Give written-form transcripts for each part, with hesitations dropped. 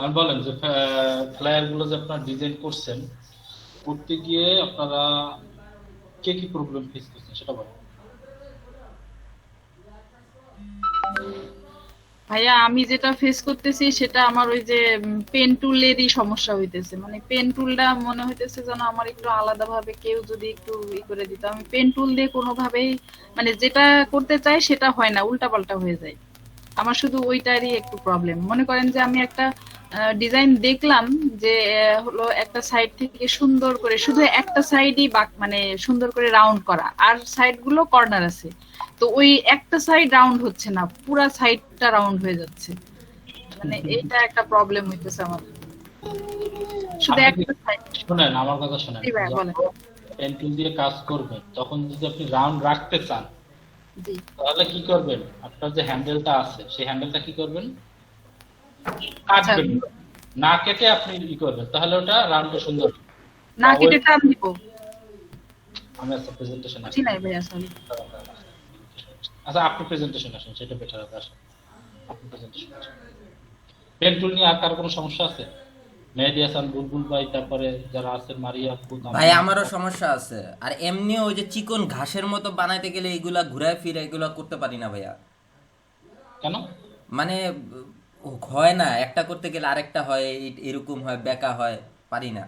আর বলেন যে ফ্লায়ার গুলো যে আপনারা ডিজাইন করছেন, করতে গিয়ে আপনারা কে কি প্রবলেম ফেস করছেন সেটা বলেন। ভাইয়া আমি যেটা ফেস করতেছি সেটা আমার ওই যে পেন টুলেরই সমস্যা হইতেছে, মানে পেন টুলটা মনে হইতেছে যেন আমার একটু আলাদা ভাবে কেউ যদি একটু করে দিত। আমি পেন টুল দিয়ে কোনোভাবেই মানে যেটা করতে চাই সেটা হয় না, উল্টাপাল্টা হয়ে যায়। আমার শুধু ওইটারই একটু প্রবলেম। মনে করেন যে আমি একটা ডিজাইন দেখলাম যে হলো একটা সাইড থেকে সুন্দর করে শুধু একটা সাইডই মানে সুন্দর করে রাউন্ড করা, আর সাইড গুলো কর্নার আছে। তো ওই একটা সাইড রাউন্ড হচ্ছে না, পুরা সাইডটা রাউন্ড হয়ে যাচ্ছে। মানে এইটা একটা প্রবলেম হইতেছে আমার, শুধু আপনি কি একটা সাইড। শুনেন, আমার কথা শুনেন, জি ভাই বলেন। যখন পেন্টুল দিয়ে কাজ করবেন তখন যদি আপনি রাউন্ড রাখতে চান জি। তাহলে কি করবেন, আপনার যে হ্যান্ডেলটা আছে সেই হ্যান্ডেলটা কি করবেন, আচ্ছা, কাটবেন না। না কেটে আপনি ই করবেন, তাহলে ওটা রাউন্ডটা সুন্দর হবে। না বা ওই কেটে টান দিব। আমি একটা প্রেজেন্টেশন বুঝি আসি। নাই ভাইয়া, সরি। আচ্ছা আপনি প্রেজেন্টেশন আসেন, সেটা বেটার হবে। আসেন আপনি প্রেজেন্টেশন আসেন। পেন টুল নিয়ে আর কারো কোনো সমস্যা আছে? মেহেদি হাসান, বুলবুল ভাই, তারপরে যারা আছেন মারিয়া আপু, ভাই তামান্না আমারও আপু। সমস্যা আছে। আর এমনিও ওই যে চিকন ঘাসের মতো বানাইতে গেলে এগুলা ঘুরায় ফিরে এগুলা করতে পারি না ভাইয়া। কেন? মানে হয় না, একটা করতে গেলে আরেকটা হয়, এরকম হয়, বেঁকা হয়, পারি না।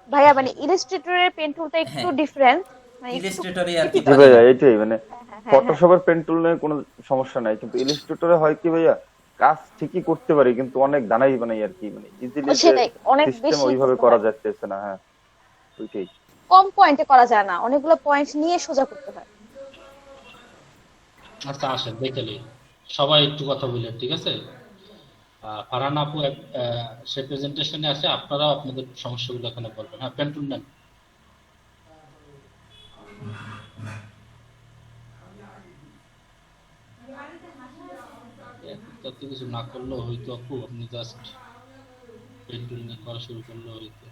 ভাইয়া মানে ইলাস্ট্রেটরের পেন টুলটা একটু হ্যাঁ, ডিফারেন্ট, মানে একটু ইলাস্ট্রেটরে আর কি ক্রিটিক্যাল। জি পারি ভাইয়া, না। এইটাই মানে হ্যাঁ হ্যাঁ হ্যাঁ হ্যাঁ। ফটোশপের পেন টুল নিয়ে কোনো সমস্যা নাই, কিন্তু ইলিস্ট্রেটরে হয় কি ভাইয়া, কাজ ঠিকই করতে পারি কিন্তু অনেক দানাই বানাই আর কি, মানে ইজিলি যে সেটাই, অনেক সিস্টেম বেশি ওইভাবে করতে করা হয়, যাচ্ছে না। হ্যাঁ, ওইটাই। কম পয়েন্টে করা যায় না, অনেকগুলো পয়েন্ট নিয়ে সোজা করতে হয়। আচ্ছা আসেন দেখে নিই, সবাই একটু কথা বললেন, ঠিক আছে? ফারহান আপু সে প্রেজেন্টেশনে আসে, আপনারাও আপনাদের সমস্যাগুলো এখানে বলবেন। হ্যাঁ, পেন টুল নেন। তাতে কিছু না করলেও হয়তো আপু, আপনি জাস্ট পেন টুল নিয়ে করা শুরু করলেও হয়তো।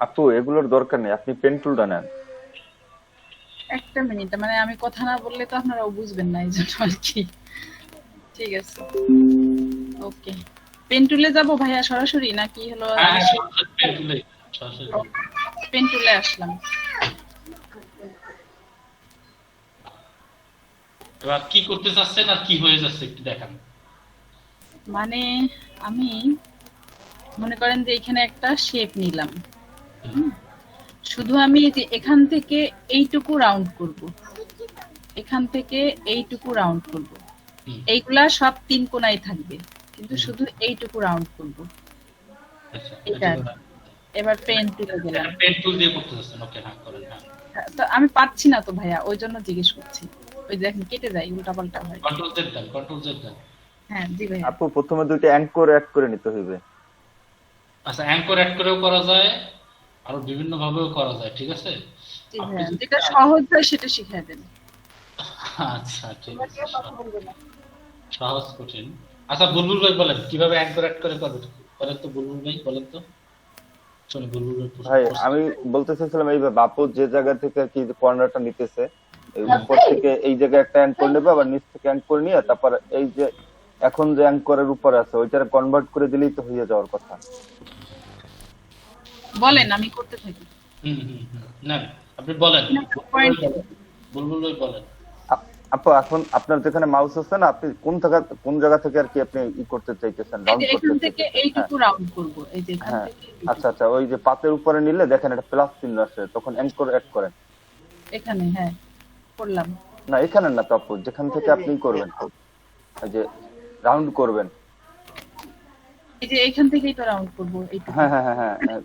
আপু এগুলোর দরকার নেই, আপনি পেন টুলটা নেন। একটা মিনিট, মানে আমি কথা না বললে তো আপনারাও বুঝবেন না, এই জন্য আর কি। ঠিক আছে, ওকে। পেন টুলে যাবো ভাইয়া সরাসরি, নাকি হলো হ্যাঁ হ্যাঁ, আসি? সরাসরি পেন টুলে, সরাসরি পেন টুলে। পেন টুলে আসলাম। এবার কি করতে চাচ্ছেন আর কি হয়ে যাচ্ছে একটু দেখান। মানে আমি মনে করেন যে এখানে একটা শেপ নিলাম। হুম, হুম, শুধু আমি এই যে এখান থেকে এইটুকু রাউন্ড করব, এখান থেকে এইটুকু রাউন্ড করব, হুম, এইগুলা সব তিন কোণায় থাকবে, কিন্তু হুম। শুধু এইটুকু রাউন্ড করব। আচ্ছা, এটা এটা আর কি। এবার পেন তুলে এটা গেলাম। পেন টুল দিয়ে করতে চাচ্ছেন, ওকে, হ্যাঁ করেন, হ্যাঁ। হ্যাঁ, তো আমি পাচ্ছি না তো ভাইয়া, ওই জন্য জিজ্ঞেস করছি। ওই দেখেন কেটে যায়, উল্টা পাল্টা হয়। কন্ট্রোল জেড দেন, কন্ট্রোল জেড দেন। হ্যাঁ জি ভাইয়া। আপু প্রথমে দুইটা অ্যাঙ্কর অ্যাড করে নিতে হইবে। আচ্ছা, অ্যাঙ্কর অ্যাড করেও করা যায়, আরো বিভিন্ন ভাবেও করা যায়, ঠিক আছে? জি আপনি ভাইয়া, যদি যেটা সহজ হয় সেটা শিখাই দেন। আচ্ছা ঠিক আছে, সহজ কঠিন। আচ্ছা বুলবুল ভাই বলেন কিভাবে অ্যাঙ্কর অ্যাড করে করবেন, বলেন তো বুলবুল ভাই, বলেন তো, শুনি বুলবুল ভাই ভাই প্রশ্ন। আমি বলতে চাইছিলাম এইভাবে, আপু যে জায়গা থেকে আর কি কর্নারটা নিতেছে, এই হ্যাঁ, উপর থেকে এই জায়গায় একটা অ্যাঙ্কর নেবে, আবার নিচ থেকে অ্যাঙ্কর নিয়ে তারপর এই যে এখন যে অ্যাঙ্করের উপরে আছে ওইটারে কনভার্ট করে দিলেই তো হয়ে যাওয়ার কথা। বলেন, আমি করতে থাকি। হুম হুম হুম, না আপনি বলেন, বুলবুল ভাই পয়েন্ট। বলেন, বুলবুল ভাই বলেন। আপু এখন আপনার যেখানে মাউস আছে না, আপনি কোন জায়গা থেকে আর কি আপনি ই করতে চাইতেছেন, এই রাউন্ড যে করতে এখান থেকে চাইতেছেন? হ্যাঁ এইটুকু রাউন্ড করব, এই যে এখান হ্যাঁ। থেকে আচ্ছা এইটুকু। আচ্ছা, ওই যে পাতের উপরে নিলে দেখেন একটা প্লাস চিহ্ন আসে, তখন অ্যাঙ্কর অ্যাড করেন। এখানে হ্যাঁ করলাম। না এখানে না তো আপু, যেখান থেকে আপনি করবেন, ওই যে রাউন্ড করবেন। এই যে এখান থেকেই তো রাউন্ড করব এইটুকু। হ্যাঁ হ্যাঁ হ্যাঁ হ্যাঁ হ্যাঁ,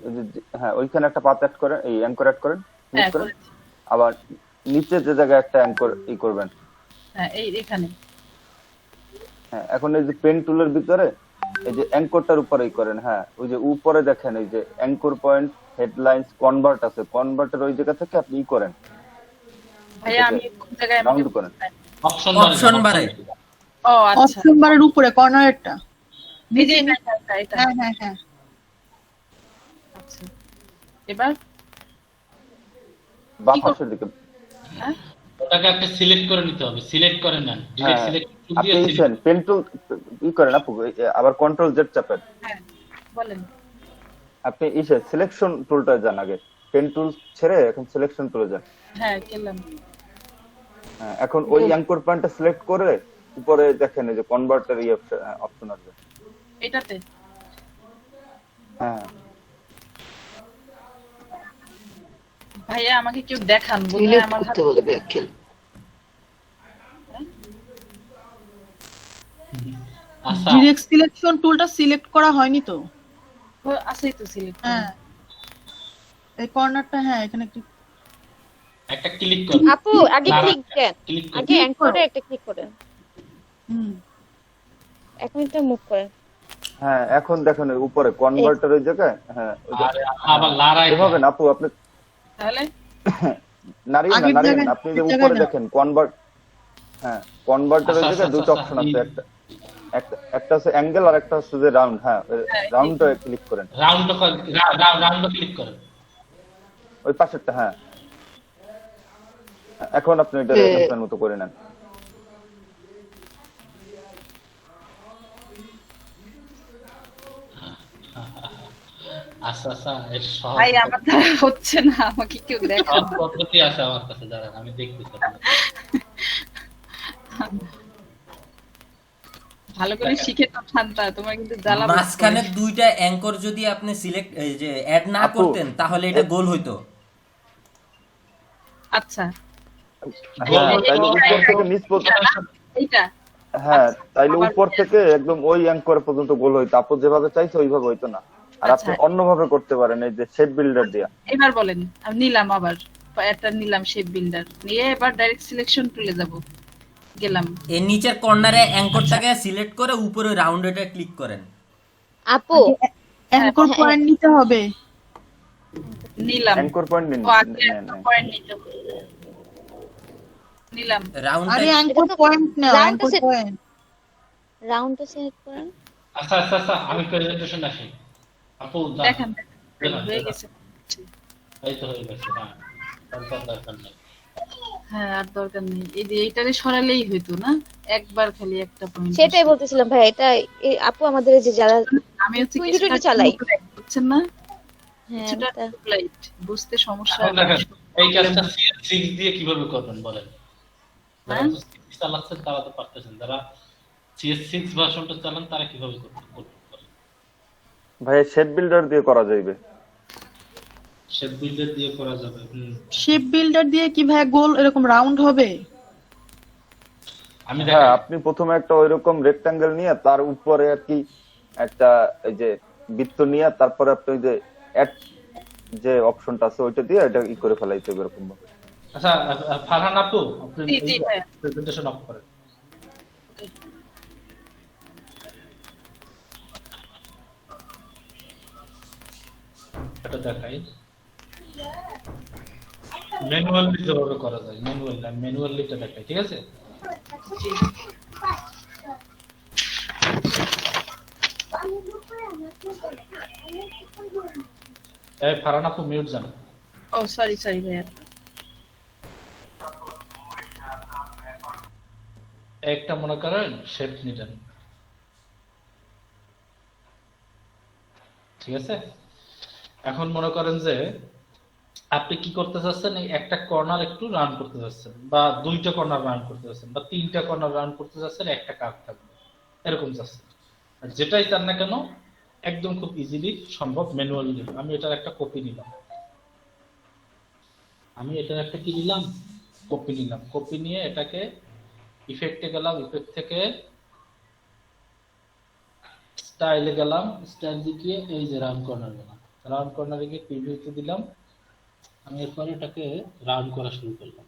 হ্যাঁ ওইখানে একটা পাত অ্যাড করেন, এই অ্যাঙ্কর অ্যাড করেন, ক্লিক হ্যাঁ করেন। করেছি। আবার নিচে যে জায়গায় একটা অ্যাঙ্কর ই করবেন। হ্যাঁ এই এখানে। হ্যাঁ এখন এই যে পেন টুলের ভিতরে এই যে অ্যাঙ্করটার উপরে ই করেন। হ্যাঁ ওই যে উপরে দেখেন এই যে অ্যাঙ্কর পয়েন্ট হেডলাইন্স কনভার্ট আছে, কনভার্টের ওই জায়গা থেকে আপনি ই করেন, ভাইয়া এটাকে আমি কোন জায়গায় আমাকে রাউন্ড করেন। অপশন বারে যান, অপশন অপশন বারে। বারে। ও আচ্ছা। অপশন বারের উপরে কর্নারেরটা। এই যে নিচে এটা নিচে। এটা এটা। হ্যাঁ হ্যাঁ হ্যাঁ। আচ্ছা, এবার বাম কি করব? পাশের দিকে। হ্যাঁ ওটাকে আপনি সিলেক্ট করে নিতে হবে, সিলেক্ট করে নেন, ডিরেক্ট হ্যাঁ সিলেক্ট আপনি দিয়ে ইসেন পেন টুল ই করেন আপু, আবার কন্ট্রোল জেড চাপেন। হ্যাঁ বলেন। আপনি সিলেকশন টুলটা যান আগে, পেন টুল ছেড়ে এখন সিলেকশন টুলে যান। হ্যাঁ গেলাম। হ্যাঁ, এখন ওই অ্যাঙ্কর পয়েন্টটা সিলেক্ট করে উপরে দেখেন এই যে কনভার্টার অপশন আছে। এটাতে হ্যাঁ ভাইয়া আমাকে কেউ দেখান, বোধহয় আমার হাতে আচ্ছা ডিরেক্ট সিলেকশন টুলটা সিলেক্ট করা হয়নি তো। আছেই তো সিলেক্ট। হ্যাঁ এই কর্নারটা, হ্যাঁ এখানে একটু একটা ক্লিক করুন, আপু আগে ক্লিক দেন, ক্লিক করুন। আগে অ্যাঙ্করে একটা ক্লিক করেন, হুম 1 মিনিট মুভ করেন। হ্যাঁ এখন দেখেন ওই উপরে কনভার্টার ওই জায়গায়, হ্যাঁ ওই যে- আরে আবার লড়াই এভাবে না আপু, আপনি তাহলে নাড়িয়ে না আগের নাড়িয়ে জায়গায়- না, আপনি যে আগের উপরে জায়গায় দেখেন কনভার্ট, হ্যাঁ কনভার্টার ওই আচ্ছা, জায়গায় আচ্ছা, দুটো আচ্ছা, অপশন আছে, এই- একটা একটা একটা হচ্ছে অ্যাঙ্গেল আর একটা হচ্ছে যে রাউন্ড। হ্যাঁ রাউন্ডটা ক্লিক করেন, রাউন্ড ক্লিক করেন। ওই পাশেরটা। হ্যাঁ এখন আপনি এটা আপনার মতো করে নেন। আচ্ছা আচ্ছা, এর সব ভাই আমার দ্বারা হচ্ছে না, আমাকে কেউ দেখান। সব পদ্ধতি আছে আমার কাছে, দাঁড়ান আমি দেখতেছি আপনাকে। ভালো করে শিখে তো শান্তা, তোমার কিন্তু জ্বালা মাঝখানে দুইটা অ্যাঙ্কর যদি আপনি সিলেক্ট এই যে অ্যাড না আপু, করতেন তাহলে এটা গোল হইতো। আচ্ছা হ্যাঁ তাইলে উপর থেকে নিচ পর্যন্ত, এইটা হ্যাঁ তাইলে আবার- উপর থেকে একদম ওই অ্যাঙ্কর পর্যন্ত গোল হইতো। আপু যেভাবে চাইছে ওইভাবে হইতো না। আর আপনি আচ্ছা। অন্যভাবে করতে পারেন, এই যে শেপ বিল্ডার দিয়া। এবার বলেন। আমি নিলাম, আবার একটা নিলাম শেপ বিল্ডার নিয়ে, এবার ডাইরেক্ট সিলেকশন টুলে যাব, গেলাম। এর নিচের কর্নারে অ্যাঙ্করটাকে সিলেক্ট করে উপরে রাউন্ডেটা ক্লিক করেন। আপু অ্যাঙ্কর পয়েন্ট নিতে হবে। নিলাম। অ্যাঙ্কর পয়েন্ট নিন, ও, আগে একটা point নিতে হবে। নিলাম। রাউন্ডটা আরে অ্যাঙ্কর এটা তো পয়েন্ট না, round অ্যাঙ্কর set- পয়েন্ট। রাউন্ডটা সিলেক্ট করেন। আচ্ছা আচ্ছা আচ্ছা, আমি প্রেজেন্টেশন আসি। আপু যান। দেখেন দেখেন, হয়ে দেখেন। গেছে। এই তো হয়ে গেছে। হ্যাঁ তারপর দরকার নেই। হ্যাঁ আর দরকার নেই, এই যে এইটারে সরালেই হইতো না, একবার খালি একটা পয়েন্ট। সেটাই বলতেছিলাম ভাই, এটা এই আপু আমাদের এই যে যারা আমি হচ্ছে তুই কিছুটা দুটো চালাই। বুঝছেন না, হ্যাঁ কিছুটা তা- লাইট বুঝতে সমস্যা এখন দেখেন এই কাজটা CS6 দিয়ে কিভাবে করবেন বলেন। যারা হ্যাঁ? CS6 চালাচ্ছেন তারা তো পারতেছেন, যারা CS6 ভার্সনটা চালান তারা কিভাবে করবেন বলেন। ভাই শেপ বিল্ডার দিয়ে করা যাইবে। শেপ বিল্ডার দিয়ে করা যাবে। শেপ বিল্ডার দিয়ে কি ভাই গোল এরকম রাউন্ড হবে? আমি হ্যাঁ দেখাই। আপনি প্রথমে একটা ওইরকম রেক্টাঙ্গেল নিয়ে তার উপরে আর কি একটা এই যে বৃত্ত নিয়ে তারপরে আপনি ওই যে অ্যাড যে অপশনটা আছে ওইটা দিয়ে এটা ই করে ফেলাইতে হবে এরকম ভাবে। আচ্ছা ফারহান আপু, আপনি জি, জি, ভাইয়া। প্রেজেন্টেশন অফ করেন। এটা দেখাই। ম্যানুয়ালি যেভাবে করা যায়, ম্যানুয়ালি এটা দেখাই, ঠিক আছে? এই ফারহান আপু মিউট যান। ও সরি সরি ভাইয়া। একটা মনে করেন শেপ নিলেন, ঠিক আছে? এখন মনে করেন যে আপনি কি করতে চাচ্ছেন, এই একটা কর্নার একটু রান করতে চাচ্ছেন, বা দুইটা কর্নার রান করতে চাচ্ছেন, বা তিনটা কর্নার রান করতে চাচ্ছেন, একটা কাজ থাকবে এরকম চাচ্ছেন। আর যেটাই চান না কেন একদম খুব ইজিলি সম্ভব ম্যানুয়ালি। আমি এটার একটা কপি নিলাম, কপি নিয়ে এটাকে ইফেক্টে গেলাম, ইফেক্ট থেকে স্টাইলে গেলাম, স্টাইল দিয়ে এই যে রাউন্ড কর্নার গেলাম, রাউন্ড কর্নারে গিয়ে প্রিভিউতে দিলাম। আমি এরপরে এটাকে রাউন্ড করা শুরু করলাম।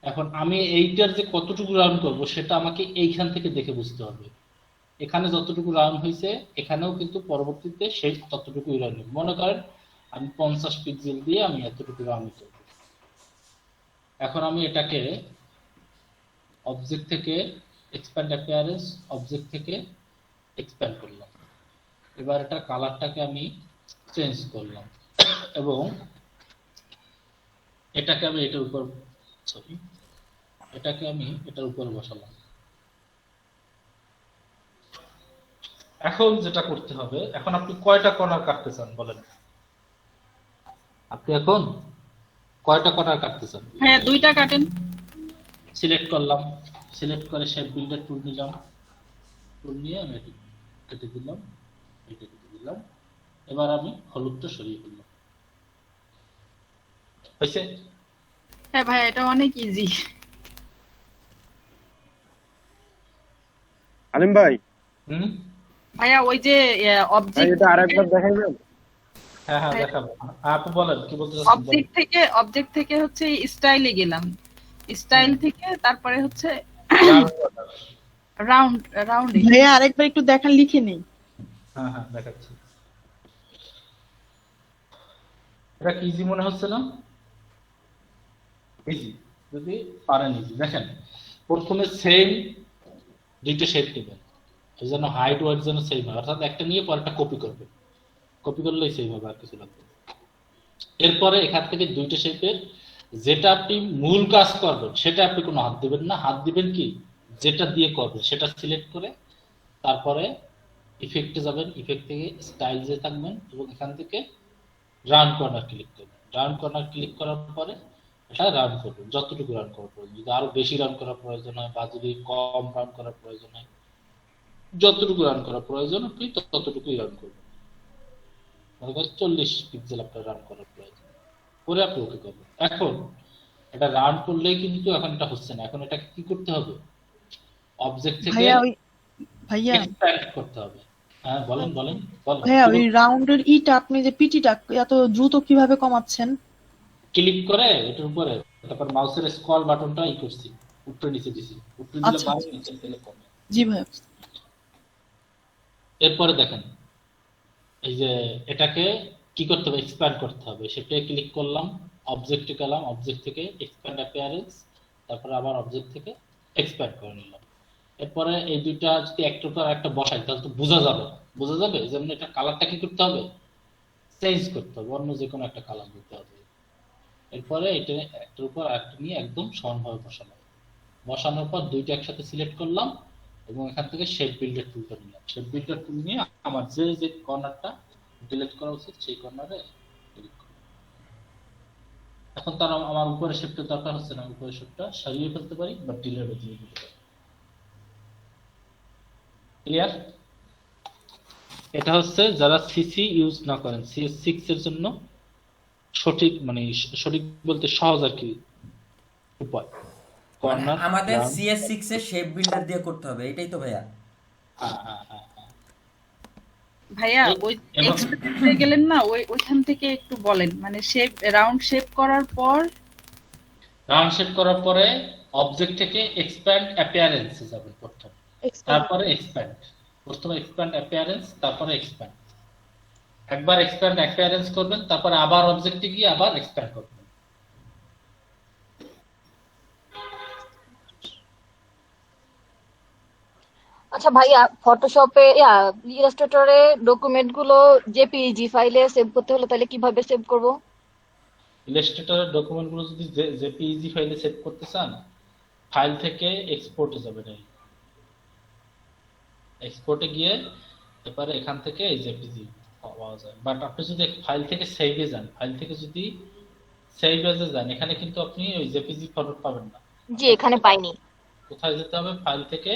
এখন আমি এইটার যে কতটুকু রাউন্ড করব সেটা আমাকে এইখান থেকে দেখে বুঝতে হবে। এখানে যতটুকু রাউন্ড হয়েছে এখানেও কিন্তু পরবর্তীতে সেই ততটুকুই রাউন্ড হবে। মনে করেন আমি 50 পিক্সেল দিয়ে আমি এতটুকু রাউন্ড করব। এখন আমি এটাকে অবজেক্ট থেকে এক্সপ্যান্ড অ্যাপিয়ারেন্স, অবজেক্ট থেকে এক্সপ্যান্ড করলাম। এবার এটা কালারটাকে আমি চেঞ্জ করলাম এবং এটাকে আমি এটার উপর সরি এটাকে আমি এটার উপর বসালাম। এখন যেটা করতে হবে, এখন আপনি কয়টা কর্নার কাটতে চান বলেন? আপনি এখন কয়টা কর্নার কাটতে চান? হ্যাঁ, 2টা কাটেন। সিলেক্ট করলাম, সিলেক্ট করে শেপ বিল্ডার টুল নিলাম, টুল নিয়ে আমি এটি কেটে দিলাম, এটা কেটে দিলাম। এবার আমি হলুদটা সরিয়ে ফেললাম। হয়েছে? হ্যাঁ ভাইয়া, এটা অনেক ইজি। আলিম ভাই, হুম, ভাইয়া ওই যে ভাই অবজেক্ট এটা আরেকবার দেখাইবেন? হ্যাঁ হ্যাঁ দেখাবো। আপু বলেন কি বলতে চাচ্ছেন বলেন। অবজেক্ট থেকে হচ্ছে স্টাইলে গেলাম, স্টাইল থেকে তারপরে হচ্ছে রাউন্ডে। ভাইয়া আরেকবার একটু দেখান, লিখে নেই। হ্যাঁ হ্যাঁ দেখাচ্ছি। এটা কি ইজি মনে হচ্ছে না? ইজি, যদি পারেন ইজি। দেখেন প্রথমে সেম দুইটা শেপ নেবেন, এই জন্য হাইট ওয়াইড যেন সেম হয়, অর্থাৎ একটা নিয়ে পরেরটা কপি করবেন, কপি করলেই সেম হবে, আর কিছু লাগবে না। এরপরে এখান থেকে দুইটা শেপের যেটা আপনি মূল কাজ করবেন সেটা আপনি কোনো হাত দিবেন না, হাত দিবেন কি যেটা দিয়ে করবেন সেটা সিলেক্ট করে তারপরে ইফেক্টে যাবেন, ইফেক্ট থেকে স্টাইল যে থাকবেন এবং এখান থেকে রাউন্ড কর্নার ক্লিক করবেন। রাউন্ড কর্নার ক্লিক করার পরে এটা রাউন্ড করবেন যতটুকু রাউন্ড করার প্রয়োজন, যদি আরো বেশি রাউন্ড করার প্রয়োজন হয় বা যদি কম রাউন্ড করার প্রয়োজন হয়, যতটুকু রাউন্ড করার প্রয়োজন আপনি ততটুকুই রাউন্ড করবেন। মনে করেন 40 পিক্সেল আপনার রাউন্ড করার প্রয়োজন, করে আপনি ওকে করবেন। এখন এটা রাউন্ড করলেই কিন্তু এখন এটা হচ্ছে না, এখন এটাকে কি করতে হবে? অবজেক্ট থেকে ভাইয়া এক্সপ্যান্ড করতে হবে। হ্যাঁ বলেন বলেন বলেন। ভাইয়া ওই রাউন্ডের ইটা আপনি যে পিটিটা এত দ্রুত কিভাবে কমাচ্ছেন? ক্লিক করে এটার উপরে তারপর মাউসের স্ক্রল বাটনটা করছি, উপরে নিচে দিছি, উপরে দিলে আচ্ছা, বাম আচ্ছা। নিচে দিলে কমে। জি ভাইয়া। এরপরে দেখেন এই যে এটাকে কি করতে হবে? এক্সপ্যান্ড করতে হবে। সেটাকে ক্লিক করলাম, অবজেক্টে গেলাম, অবজেক্ট থেকে এক্সপ্যান্ড অ্যাপিয়ারেন্স, তারপরে আবার অবজেক্ট থেকে এক্সপ্যান্ড করে নিলাম। এরপরে এই দুইটা যদি একটার উপর একটা বসাই তাহলে তো বোঝা যাবে না, বোঝা যাবে যেমন এটা কালারটা কি করতে হবে? চেঞ্জ করতে হবে, অন্য যে কোনো একটা কালার দিতে হবে। এরপরে এটা একটার উপর একটা নিয়ে একদম সমানভাবে বসালাম, বসানোর পর দুইটা একসাথে সিলেক্ট করলাম এবং এখান থেকে শেপ বিল্ডার টুলটা নিলাম। শেপ বিল্ডার টুল নিয়ে আমার যে যে কর্নারটা ডিলিট করা উচিত সেই কর্নারে ক্লিক করলাম। এখন তার আমার উপরে শেপটা দরকার হচ্ছে না, উপরে শেপটা সরিয়ে ফেলতে পারি বা ডিলিট দিয়ে দিতে পারি। ক্লিয়ার? এটা হচ্ছে যারা সিসি ইউজ না করেন, CS6 এর জন্য সঠিক, মানে সঠিক বলতে সহজ আর কি উপায়। মানে কর্নার আমাদের CS6 এর শেপ বিল্ডার দিয়ে করতে হবে, এটাই তো ভাইয়া? হ্যাঁ হ্যাঁ হ্যাঁ হ্যাঁ। ভাইয়া ওই এক্সপ্যান্ডে গেলেন না, ওইখান থেকে একটু বলেন, মানে শেপ রাউন্ড শেপ করার পর রাউন্ড শেপ করার পরে অবজেক্ট থেকে এক্সপ্যান্ড অ্যাপিয়ারেন্সে যাবেন প্রথম, তারপরে এক্সপ্যান্ড, প্রথমে এক্সপ্যান্ড অ্যাপিয়ারেন্স তারপরে এক্সপ্যান্ড। একবার এক্সপ্যান্ড অ্যাপিয়ারেন্স করবেন, তারপরে আবার অবজেক্টে গিয়ে আবার এক্সপ্যান্ড করবেন। আচ্ছা ভাইয়া, ফটোশপে ইলাস্ট্রেটরে ডকুমেন্ট গুলো জেপিইজি ফাইলে সেভ করতে হলে তাহলে কিভাবে সেভ করব? ইলাস্ট্রেটরের ডকুমেন্টগুলো যদি জেপিইজি ফাইলে সেভ করতে চান, ফাইল থেকে এক্সপোর্টে যাবেন। এই এক্সপোর্টে গিয়ে এবারে এখান থেকে এই জেপিজি পাওয়া যায়। বাট আপনি যদি ফাইল থেকে সেভে যান, ফাইল থেকে যদি সেভ এজে যান, এখানে কিন্তু আপনি ওই জেপিজি ফরম্যাট পাবেন না। জি, এখানে পাইনি। কোথায় যেতে হবে? ফাইল থেকে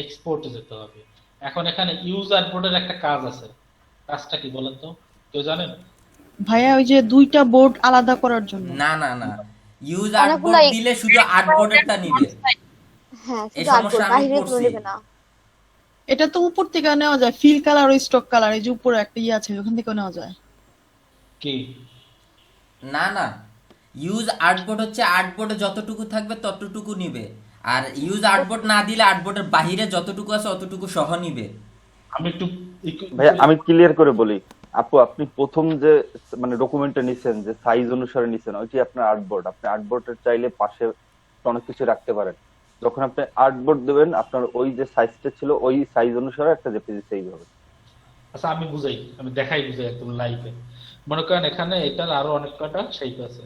এক্সপোর্টে যেতে হবে। এখন এখানে ইউজার বোর্ডের একটা কাজ আছে, কাজটা কি বলেন তো, কেউ জানেন? ভাইয়া ওই যে 2টা বোর্ড আলাদা করার জন্য। না না না, ইউজ আর্টবোর্ড দিলে শুধু আর্টবোর্ডেরটা নিবে। হ্যাঁ, এই শুধু সমস্যা আর্টবোর্ড, আমি বাইরে তুলে করছি। নেবে না। এটা তো উপর থেকে নেওয়া যায়, ফিল কালার ও স্টক কালার, এই যে উপরে একটা ইয়ে আছে ওখান থেকে নেওয়া যায়। কি না না, ইউজ আর্টবোর্ড হচ্ছে আর্টবোর্ডে যতটুকু থাকবে ততটুকু নিবে, আর ইউজ আর্টবোর্ড না দিলে আর্টবোর্ডের বাহিরে যতটুকু আছে অতটুকু সহ নিবে। আমি একটু ভাইয়া আমি ক্লিয়ার করে বলি, আপু আপনি প্রথম যে মানে ডকুমেন্টটা নিছেন, যে সাইজ অনুসারে নিছেন, ওইটি আপনার আর্টবোর্ড। আপনি আর্টবোর্ডের চাইলে পাশে অনেক কিছু রাখতে পারেন। যখন আপনি আর্টবোর্ড দেবেন, আপনার ওই যে সাইজটা ছিল ওই সাইজ অনুসারে একটা জেপিজি সেভ হবে। আচ্ছা আমি বুঝাই, আমি বুঝাই একদম লাইভে। মনে করেন এখানে এটার আরো অনেক কয়টা শেপ আছে।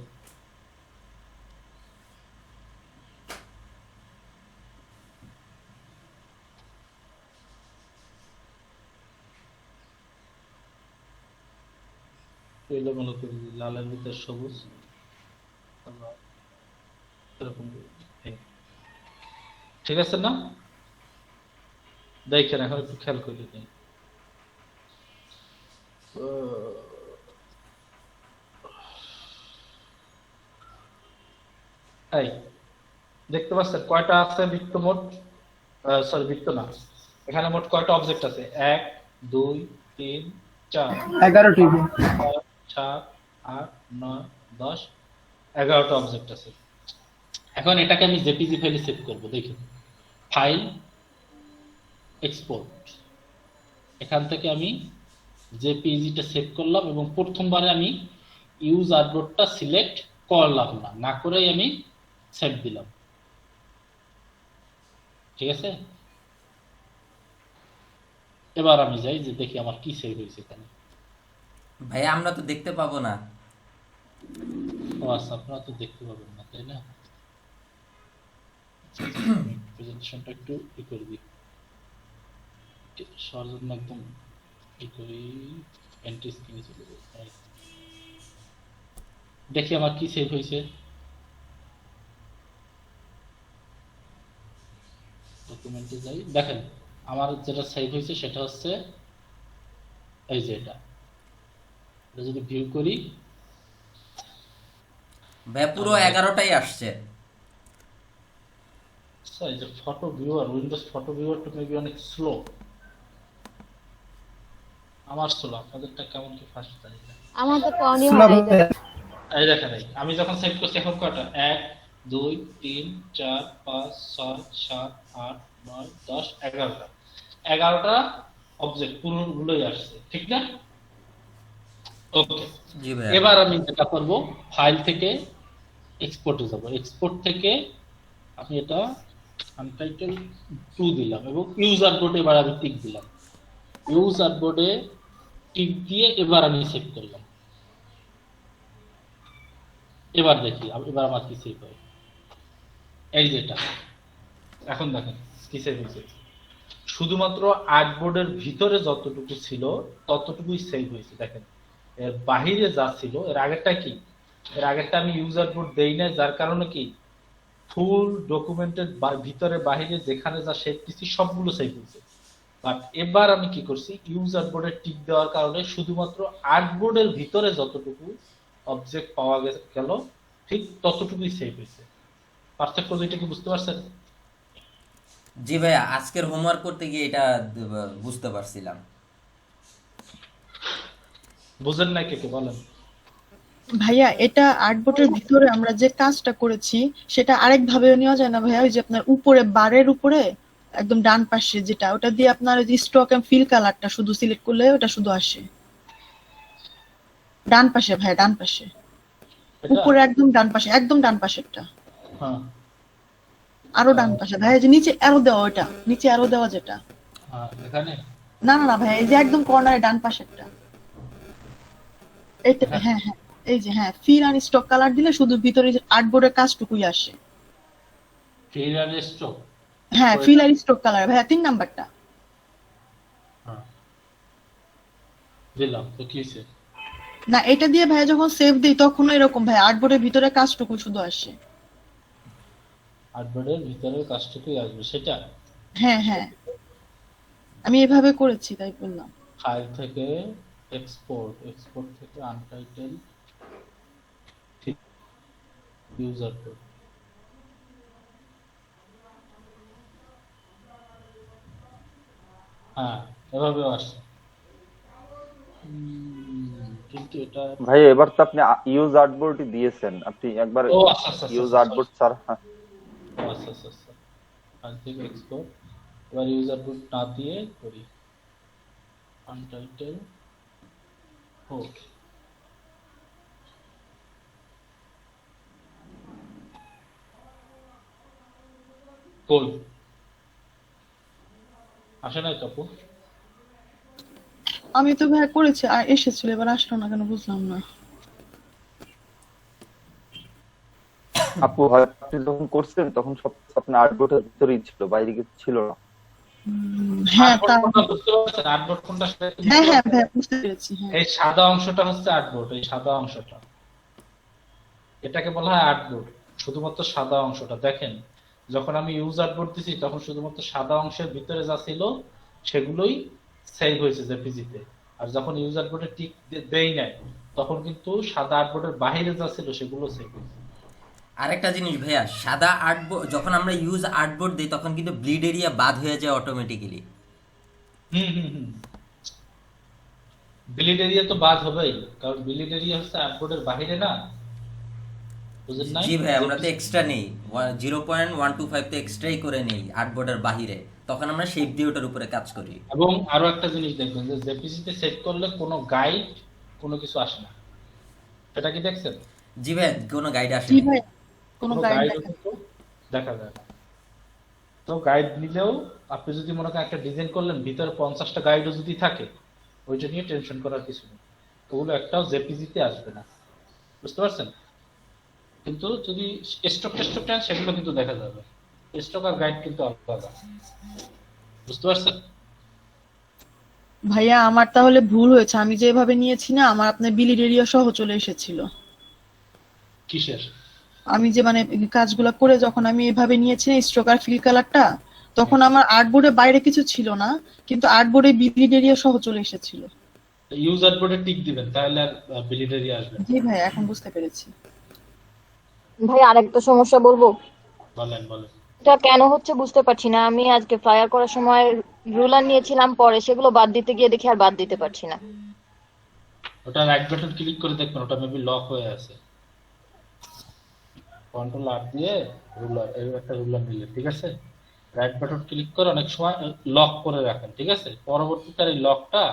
এলোমেলো করে দিই, লালের ভিতর সবুজ, আবার এরকম এই। ঠিক আছে না? দেখেন এখন একটু খেয়াল করে দিই। এই দেখতে পাচ্ছেন কয়টা আছে বৃত্ত মোট? সরি বৃত্ত না, এখানে মোট কয়টা অবজেক্ট আছে? 1 2 3 4 11টি 6 7 8 9 10 11টা অবজেক্ট আছে। এখন এটাকে আমি জেপিজি ফাইলে সেভ করব। দেখুন ফাইল, এক্সপোর্ট, এখান থেকে আমি জেপিজিটা সেভ করলাম এবং প্রথমবারে আমি ইউজ আর্টবোর্ডটা সিলেক্ট করলাম না, না করেই আমি সেভ দিলাম। ঠিক আছে, এবার আমি যাই যে দেখি আমার কি সেভ হয়েছে এখানে। ভাইয়া আমরা তো দেখতে পাবো না। ও আচ্ছা, আপনারা তো দেখতে পাবেন না তাই না? প্রেজেন্টেশনটা একটু ই করে দিই, সবার জন্য একদম ই করি, এন্ট্রি স্ক্রিনে চলে যাই। দেখি আমার কি সেভ হয়েছে। ডকুমেন্টে যাই, দেখেন আমার যেটা সেভ হয়েছে সেটা হচ্ছে এই যে এটা যদি ভিউ করি, ভাইয়া পুরো 11টাই আসছে। আচ্ছা এই যে ফটো ভিউয়ার, উইন্ডোজ ফটো ভিউয়ারটা মেবি অনেক স্লো। আমার স্লো, আপনাদেরটা কেমন কি ফাস্ট জানি না। আমাদের তো অনই হয় নাই। এই দেখেন আমি যখন সেভ করছি এখন কয়টা? 1 2 3 4 5 6 7 8 9 10 11টা 11টা অবজেক্ট পুরোগুলোই আসছে, ঠিক না? ওকে, জি ভাইয়া। এবার আমি যেটা করব, ফাইল থেকে এক্সপোর্টে যাব। এক্সপোর্ট থেকে আমি এটা আনটাইটেল 2 দিলাম এবং ইউজার বোর্ডে এবার আমি টিক দিলাম। ইউজার বোর্ডে টিক দিয়ে এবার আমি সেভ করলাম। এবার দেখি এবার আমার কি সেভ হয়। এই যেটা এখন দেখেন কি সেভ হয়েছে, শুধুমাত্র আর্টবোর্ডের ভিতরে যতটুকু ছিল ততটুকুই সেভ হয়েছে। দেখেন এর বাহিরে যা ছিল, এর আগেরটা কি, এর আগেরটা আমি ইউজার বোর্ড দেই না, যার কারণে কি ফুল ডকুমেন্টের ভিতরে বাহিরে যেখানে যা সেভ দিচ্ছি সবগুলো সেভ হয়েছে। বাট এবার আমি কি করছি, ইউজার বোর্ডে টিক দেওয়ার কারণে শুধুমাত্র আর্টবোর্ডের ভিতরে যতটুকু অবজেক্ট পাওয়া গেল ঠিক ততটুকুই সেভ হয়েছে। পার্থক্য দুইটা কি বুঝতে পারছেন? জি ভাইয়া, আজকের হোমওয়ার্ক করতে গিয়ে এটা বুঝতে পারছিলাম। বুঝেন না কে বলেন? ভাইয়া এটা আর্টবোর্ডের ভিতরে আমরা যে কাজটা করেছি সেটা আরেক ভাবে নেওয়া যায় না ভাইয়া? ওই যে আপনার উপরে বারের উপরে একদম ডান পাশে যেটা, ওটা দিয়ে আপনার ওই যে স্টক এন্ড ফিল কালারটা শুধু সিলেক্ট করলে ওটা শুধু আসে ডান পাশে ভাইয়া, ডান পাশে এটা উপরে একদম ডান পাশে, একদম ডান পাশেরটা, হ্যাঁ আরো ডান পাশে ভাইয়া, যে নিচে অ্যারো দেওয়া, ওটা নিচে অ্যারো দেওয়া যেটা। হ্যাঁ, এখানে না না না ভাইয়া, এই যে একদম কর্নারে ডান পাশেরটা, এইটা। হ্যাঁ হ্যাঁ, এই যে হ্যাঁ, ফিল আর স্টক কালার দিলে শুধু ভিতরে আর্টবোর্ডের কাজটুকুই আসে। ফিল আর স্ট্রোক, হ্যাঁ, ফিল আর স্টক কালার ভাইয়া 3 নাম্বারটা। হ্যাঁ দিলাম তো কি হয়েছে? না, এটা দিয়ে ভাইয়া যখন সেভ দিই তখন এরকম ভাই আর্টবোর্ডের ভিতরে কাজটুকু শুধু আসে। আর্টবোর্ডের ভিতরের কাজটুকুই আসবে সেটা। হ্যাঁ হ্যাঁ, আমি এভাবে করেছি তাই বললাম। ফাইল থেকে এক্সপোর্ট, এক্সপোর্ট থেকে আনটাইটেল ইউজার কোড, হ্যাঁ এভাবেও আসছে। কিন্তু এটা ভাই এবার তো আপনি ইউজ আর্টবোর্ডই দিয়েছেন, আপনি একবার ও আচ্ছা আচ্ছা ইউজ আচ্ছা আর্টবোর্ড স্যার। হ্যাঁ আচ্ছা আচ্ছা আচ্ছা, ফাইল থেকে এক্সপোর্ট, এবার ইউজার কোড না দিয়ে করি আনটাইটেল। ওকে, কই আসে নাই কাপু? আমি তো ভাইয়া করেছি আর এসেছিল, এবার আসলো না কেন বুঝলাম না। আপু হয় আপনি যখন করছেন তখন সব আপনার আর্টবোর্ডের ভিতরেই ছিল, বাইরে কিছু ছিল না। হ্যাঁ আর্টবোর্ড কোনটা বুঝতে পারছেন? আর্টবোর্ড কোনটা সেটা কি হ্যাঁ বুঝতে হ্যাঁ পারছেন? ভাইয়া বুঝতে পেরেছি, হ্যাঁ। এই সাদা অংশটা হচ্ছে আর্টবোর্ড, এই সাদা অংশটা, এটাকে বলা হয় আর্টবোর্ড। শুধুমাত্র সাদা অংশটা দেখেন, যখন আমি ইউজ আর্টবোর্ড দিছি তখন শুধুমাত্র সাদা অংশের ভিতরে যা ছিল সেগুলোই সেভ হয়েছে জেপিজিতে। আর যখন ইউজ আর্টবোর্ডে টিক দেই নাই তখন কিন্তু সাদা আর্টবোর্ডের বাইরে যা ছিল সেগুলো সেভ হয়েছে। আরেকটা জিনিস ভাইয়া, সাদা আর্টবোর্ড যখন আমরা ইউজ আর্টবোর্ড দিই তখন কিন্তু ব্লিড এরিয়া বাদ হয়ে যায় অটোমেটিক্যালি। হুম। বিলিড এরিয়া তো বাদ হবেই, কারণ বিলিড এরিয়া হচ্ছে আর্টবোর্ডের বাইরে না, বুঝেন নাই? জি ভাই, আমরা তো এক্সট্রা নেই 0.125 তো এক্সট্রাই করে নেই আর্টবোর্ডের বাহিরে, তখন আমরা শেপ দিয়ে ওটার উপরে কাজ করি। এবং আরো একটা জিনিস দেখবেন যে জেপিজিতে সেট করলে কোনো গাইড কোনো কিছু আসে না, সেটা কি দেখছেন? জি ভাই, কোনো গাইড আসে জি না। ভাই, কোনো কোনো গাইড গাইড দেখা কিন্তু দেখা যায় না। তো গাইড নিলেও আপনি যদি মনে করেন একটা ডিজাইন করলেন ভিতরে 50টা গাইডও যদি থাকে, ওইটা নিয়ে টেনশন করার কিছু নেই, ওগুলো একটাও জেপিজিতে আসবে না, বুঝতে পারছেন? কিন্তু যদি স্টক নেন সেগুলো কিন্তু দেখা যাবে, স্টক আর গাইড কিন্তু আলাদা, বুঝতে পারছেন? ভাইয়া আমার তাহলে ভুল হয়েছে, আমি যেভাবে নিয়েছি না আমার আপনার বিলিড এরিয়া সহ চলে এসেছিল। কিসের? আমি যে মানে কাজগুলো করে যখন আমি এভাবে নিয়েছি স্ট্রোক আর ফিল কালারটা, তখন আমার আর্টবোর্ডের বাইরে কিছু ছিল না, কিন্তু আর্টবোর্ডে বিলিড এরিয়া সহ চলে এসেছিল। ইউজার বোর্ডে টিক দিবেন তাহলে আর বিলিড এরিয়া আসবে না। জি ভাই, এখন বুঝতে পেরেছি। ভাই আরেকটা সমস্যা বলবো, বলেন। এটা কেন হচ্ছে বুঝতে পারছি না। আমি আজকে ফ্লায়ার করার সময় রুলার নিয়েছিলাম, পরে সেগুলো বাদ দিতে গিয়ে দেখি আর বাদ দিতে পারছি না। ওটা রাইট বাটন ক্লিক করে দেখবেন, ওটা মেবি লক হয়ে আছে। কন্ট্রোল আর দিয়ে রুলার, এই একটা রুলার নিলে, ঠিক আছে, রাইট বাটন ক্লিক করে অনেক সময় লক করে রাখেন, ঠিক আছে? পরবর্তীতে এই লকটা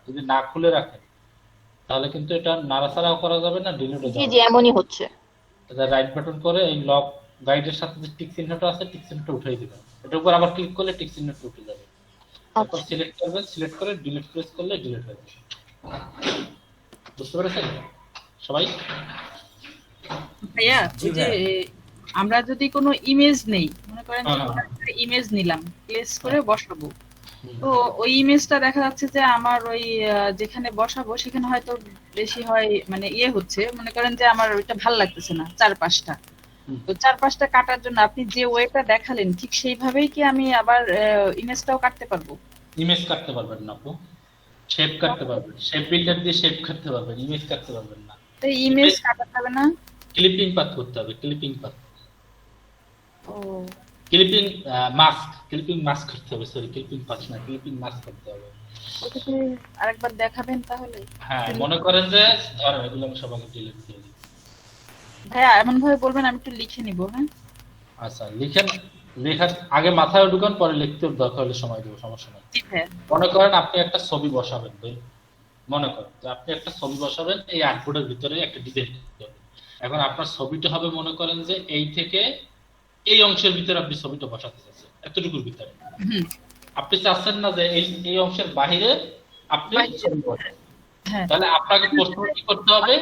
যদি না খুলে রাখেন তাহলে কিন্তু এটা নাড়াচাড়াও করা যাবে না, ডিলিটও জি যাবে জি, এমনই হচ্ছে। না। রাইট বাটন করে এই লক গাইডের সাথে যে টিক চিহ্নটা আছে টিক চিহ্নটা উঠিয়ে দিবেন, এটার উপর আবার ক্লিক করলে টিক চিহ্নটা উঠে যাবে। তারপর আচ্ছা, সিলেক্ট করবেন, সিলেক্ট করে ডিলিট প্রেস করলে ডিলিট হয়ে যাবে। বুঝতে পেরেছেন সবাই? ভাইয়া জি ওই যে ভাইয়া। আমরা যদি কোনো ইমেজ নেই, মনে করেন যে হ্যাঁ, কোনো একটা ইমেজ নিলাম, প্লেস করে বসাবো, হুম। তো ওই ইমেজটা দেখা যাচ্ছে যে আমার ওই যেখানে বসাবো সেখানে হয়তো বেশি হয় মানে ইয়ে হচ্ছে, মনে করেন যে আমার ওইটা ভাল লাগতেছে না চারপাশটা, হুম। তো চারপাশটা কাটার জন্য আপনি যে ওয়েটা দেখালেন ঠিক সেইভাবেই কি আমি আবার ইমেজটাও কাটতে পারবো? ইমেজ কাটতে পারবেন না আপু, শেপ কাটতে পারবেন, শেপ বিল্ডার দিয়ে শেপ কাটতে পারবেন, ইমেজ কাটতে পারবেন না। তো ইমেজ কাটা যাবে না? ক্লিপিং পাথ করতে হবে, ক্লিপিং পাথ, ও ক্লিপিং মাস্ক করতে হবে, সরি ক্লিপিং পাথ না, ক্লিপিং মাস্ক করতে হবে। ওটা কি আরেকবার দেখাবেন তাহলে? হ্যাঁ, মনে করেন যে ধরেন এগুলো আমি সবাইকে ডিলিট দিয়ে দিই। ভাইয়া এমন ভাবে বলবেন, আমি একটু লিখে নিব। হ্যাঁ, আচ্ছা লিখেন, লেখার আগে মাথায় ঢুকান, পরে লিখতে দরকার হলে সময় দেবো, সমস্যা নেই। জি ভাইয়া। মনে করেন আপনি একটা ছবি বসাবেন ভাই, মনে করেন যে আপনি একটা ছবি বসাবেন, এই আর্টবোর্ডের ভিতরে একটা ডিজাইন করতে হবে। এখন আপনার ছবিটা হবে মনে করেন যে এই থেকে এই অংশের ভিতরে আপনি ছবিটা বসাতে চাচ্ছেন, এতটুকুর ভিতরে। হুম, আপনি চাচ্ছেন না যে এই অংশের বাহিরে আপনি ছবি বসান। হ্যাঁ তাহলে আপনাকে প্রথমে কি করতে হবে?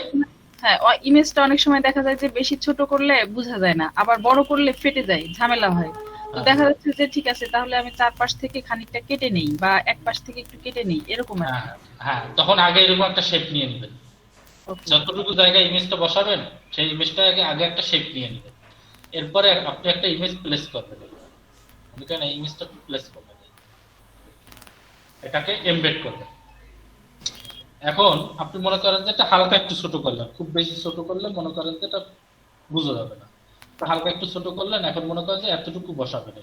হ্যাঁ, ইমেজটা অনেক সময় দেখা যায় যে বেশি ছোট করলে বোঝা যায় না, আবার বড় করলে ফেটে যায়, ঝামেলা হয়। তো দেখা যাচ্ছে যে ঠিক আছে তাহলে আমি চারপাশ থেকে খানিকটা কেটে নেই বা এক পাশ থেকে একটু কেটে নেই, এরকম আর হ্যাঁ হ্যাঁ, তখন আগে এরকম একটা শেপ নিয়ে নেবেন, কি। যতটুকু জায়গায় ইমেজটা বসাবেন সেই ইমেজটা আগে একটা শেপ নিয়ে নেবেন। এরপরে আপনি একটা ইমেজ প্লেস করবেন, এখানে ইমেজটা প্লেস করবেন, এটাকে এমবেড করবেন। এখন আপনি মনে করেন যে এটা হালকা একটু ছোট করলেন, খুব বেশি ছোট করলে মনে করেন যে এটা বোঝা যাবে না, তো হালকা একটু ছোট করলেন। এখন মনে করেন যে এতটুকু বসাবেন,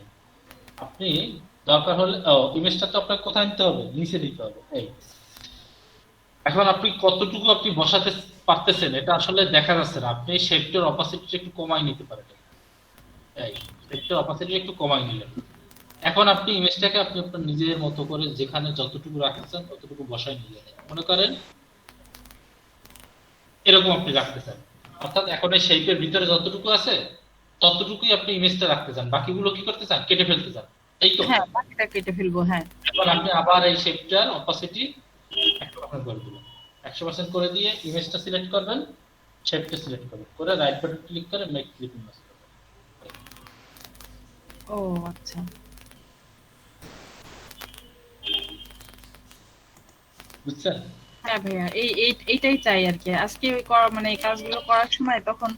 আপনি দরকার হলে ইমেজটা তো আপনাকে কোথায় নিতে হবে, নিচে দিতে হবে। এই এখন আপনি কতটুকু আপনি বসাতে পারতেছেন এটা আসলে দেখা যাচ্ছে না, আপনি শেপটার অপাসিটি একটু কমাই নিতে পারেন, এই শেপটার অপাসিটি একটু কমাই নিলেন। এখন আপনি ইমেজটাকে আপনি আপনার নিজের মতো করে যেখানে যতটুকু রাখতেছেন ততটুকু বসাই নিলেন। মনে করেন এরকম আপনি রাখতে চান, অর্থাৎ এখন এই শেপের ভিতরে যতটুকু আছে ততটুকুই আপনি ইমেজটা রাখতে চান, বাকিগুলো কি করতে চান, কেটে ফেলতে চান, এই তো। হ্যাঁ, বাকিটা কেটে ফেলবো। হ্যাঁ, এখন আপনি আবার এই শেপটার অপাসিটি আপনার করে দিলাম 100% করে দিয়ে ইমেজটা সিলেক্ট করবেন, শেপটা সিলেক্ট করবেন, করে রাইট বাটন ক্লিক করে মেক ক্লিপিং মাস্ক করবেন। ও আচ্ছা, বুঝছেন? হ্যাঁ ভাইয়া এইটাই চাই আর কি। আজকে ওই মানে এই কাজগুলো করার সময় তখন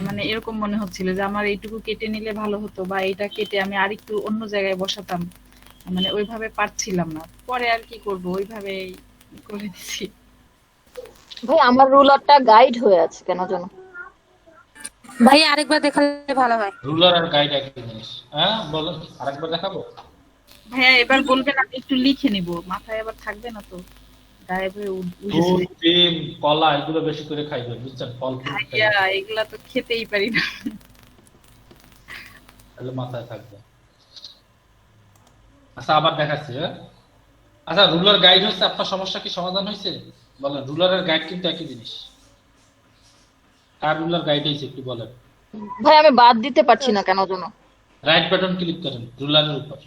মানে এরকম মনে হচ্ছিল যে আমার এইটুকু কেটে নিলে ভালো হতো, বা এটা কেটে আমি আরেকটু অন্য জায়গায় বসাতাম, মানে ওইভাবে পারছিলাম না। পরে আর কি করব, ওইভাবে করে দিছি। ভাই আমার রুলারটা গাইড হয়ে আছে কেন জানো? ভাই আরেকবার দেখালে ভালো হয়। রুলার আর গাইড একই জিনিস। হ্যাঁ বলেন, আরেকবার দেখাবো? ভাইয়া এবার বলবেন, আমি একটু লিখে নিব, মাথায় আবার থাকবে না তো, গায়েব হয়ে উঠেছে। দুধ, ডিম, কলা এগুলো বেশি করে খাইবেন, বুঝছেন? ফল ফ্রুট ভাইয়া এগুলা তো খেতেই পারি না। তাহলে মাথায় থাকবে। আচ্ছা আবার দেখাচ্ছি। হ্যাঁ আচ্ছা, রুলার গাইড হচ্ছে আপনার সমস্যা কি সমাধান হয়েছে? বলেন, রুলার আর গাইড কিন্তু একই জিনিস। কার রুলার গাইড হয়েছে একটু বলেন। ভাই আমি বাদ দিতে পারছি না কেন জানো? রাইট বাটন ক্লিক করেন রুলারের উপর,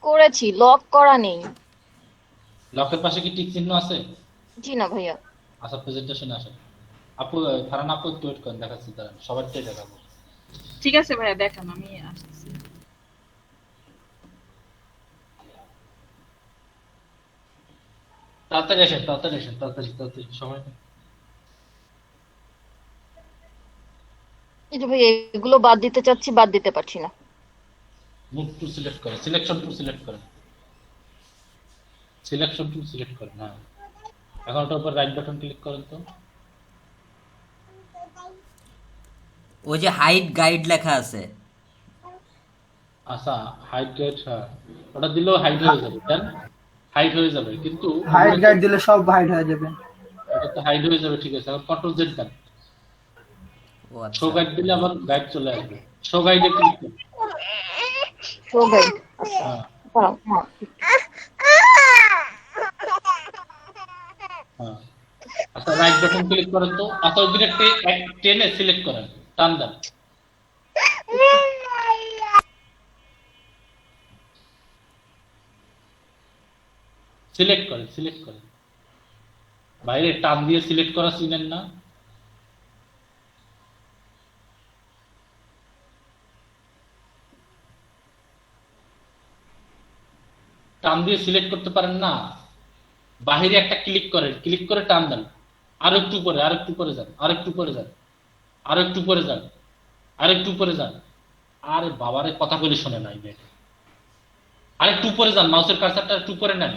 করেছি, লক করা নেই। লকের পাশে কি টিক চিহ্ন আছে? জি না ভাইয়া। আচ্ছা প্রেজেন্টেশনে আসেন। আপু ফারহান আপু একটু ওয়েট করেন, দেখাচ্ছি দাঁড়ান, সবারটাই দেখাবো। ঠিক আছে ভাইয়া, দেখান, আমি আসতেছি। তাড়াতাড়ি আসেন, তাড়াতাড়ি আসেন, তাড়াতাড়ি তাড়াতাড়ি, সময় নেই। এই যে ভাই এগুলো বাদ দিতে চাচ্ছি, বাদ দিতে পারছি না। মুভ টু সিলেক্ট করেন, সিলেকশন টু সিলেক্ট করেন, সিলেকশন টু সিলেক্ট করেন। হ্যাঁ এখন ওটার উপর রাইট বাটন ক্লিক করেন তো। ওই যে হাইট গাইড লেখা আছে, আচ্ছা হাইট গাইড, হ্যাঁ ওটা দিলেও হাইট হয়ে যাবে, দেন হাইট হয়ে যাবে, কিন্তু হাইট গাইড দিলে সব হাইট হয়ে যাবে। এটা তো হাইট হয়ে যাবে, ঠিক আছে। এখন কন্ট্রোল জেড দেন, ও আচ্ছা। শো গাইড দিলে আবার গাইড চলে আসবে। শো গাইডে ক্লিক করুন। শো গাইড, হ্যাঁ হ্যাঁ হ্যাঁ। হ্যাঁ আচ্ছা রাইট বাটন ক্লিক করেন তো। আচ্ছা ওই দিকে টেনে সিলেক্ট করেন, টান দেন। সিলেক্ট করেন, সিলেক্ট করেন, বাইরে টান দিয়ে সিলেক্ট করা চিনেন না? টান দিয়ে সিলেক্ট করতে পারেন না? বাহিরে একটা ক্লিক করেন, ক্লিক করে টান দেন, আর একটু উপরে, আর একটু উপরে যান, আর একটু উপরে যান, আর একটু উপরে যান, আর একটু উপরে যান। আরে বাবারে কথা বলে শোনে নাই মেয়ে। আর একটু উপরে যান, মাউসের কার্সারটা একটু উপরে নেন।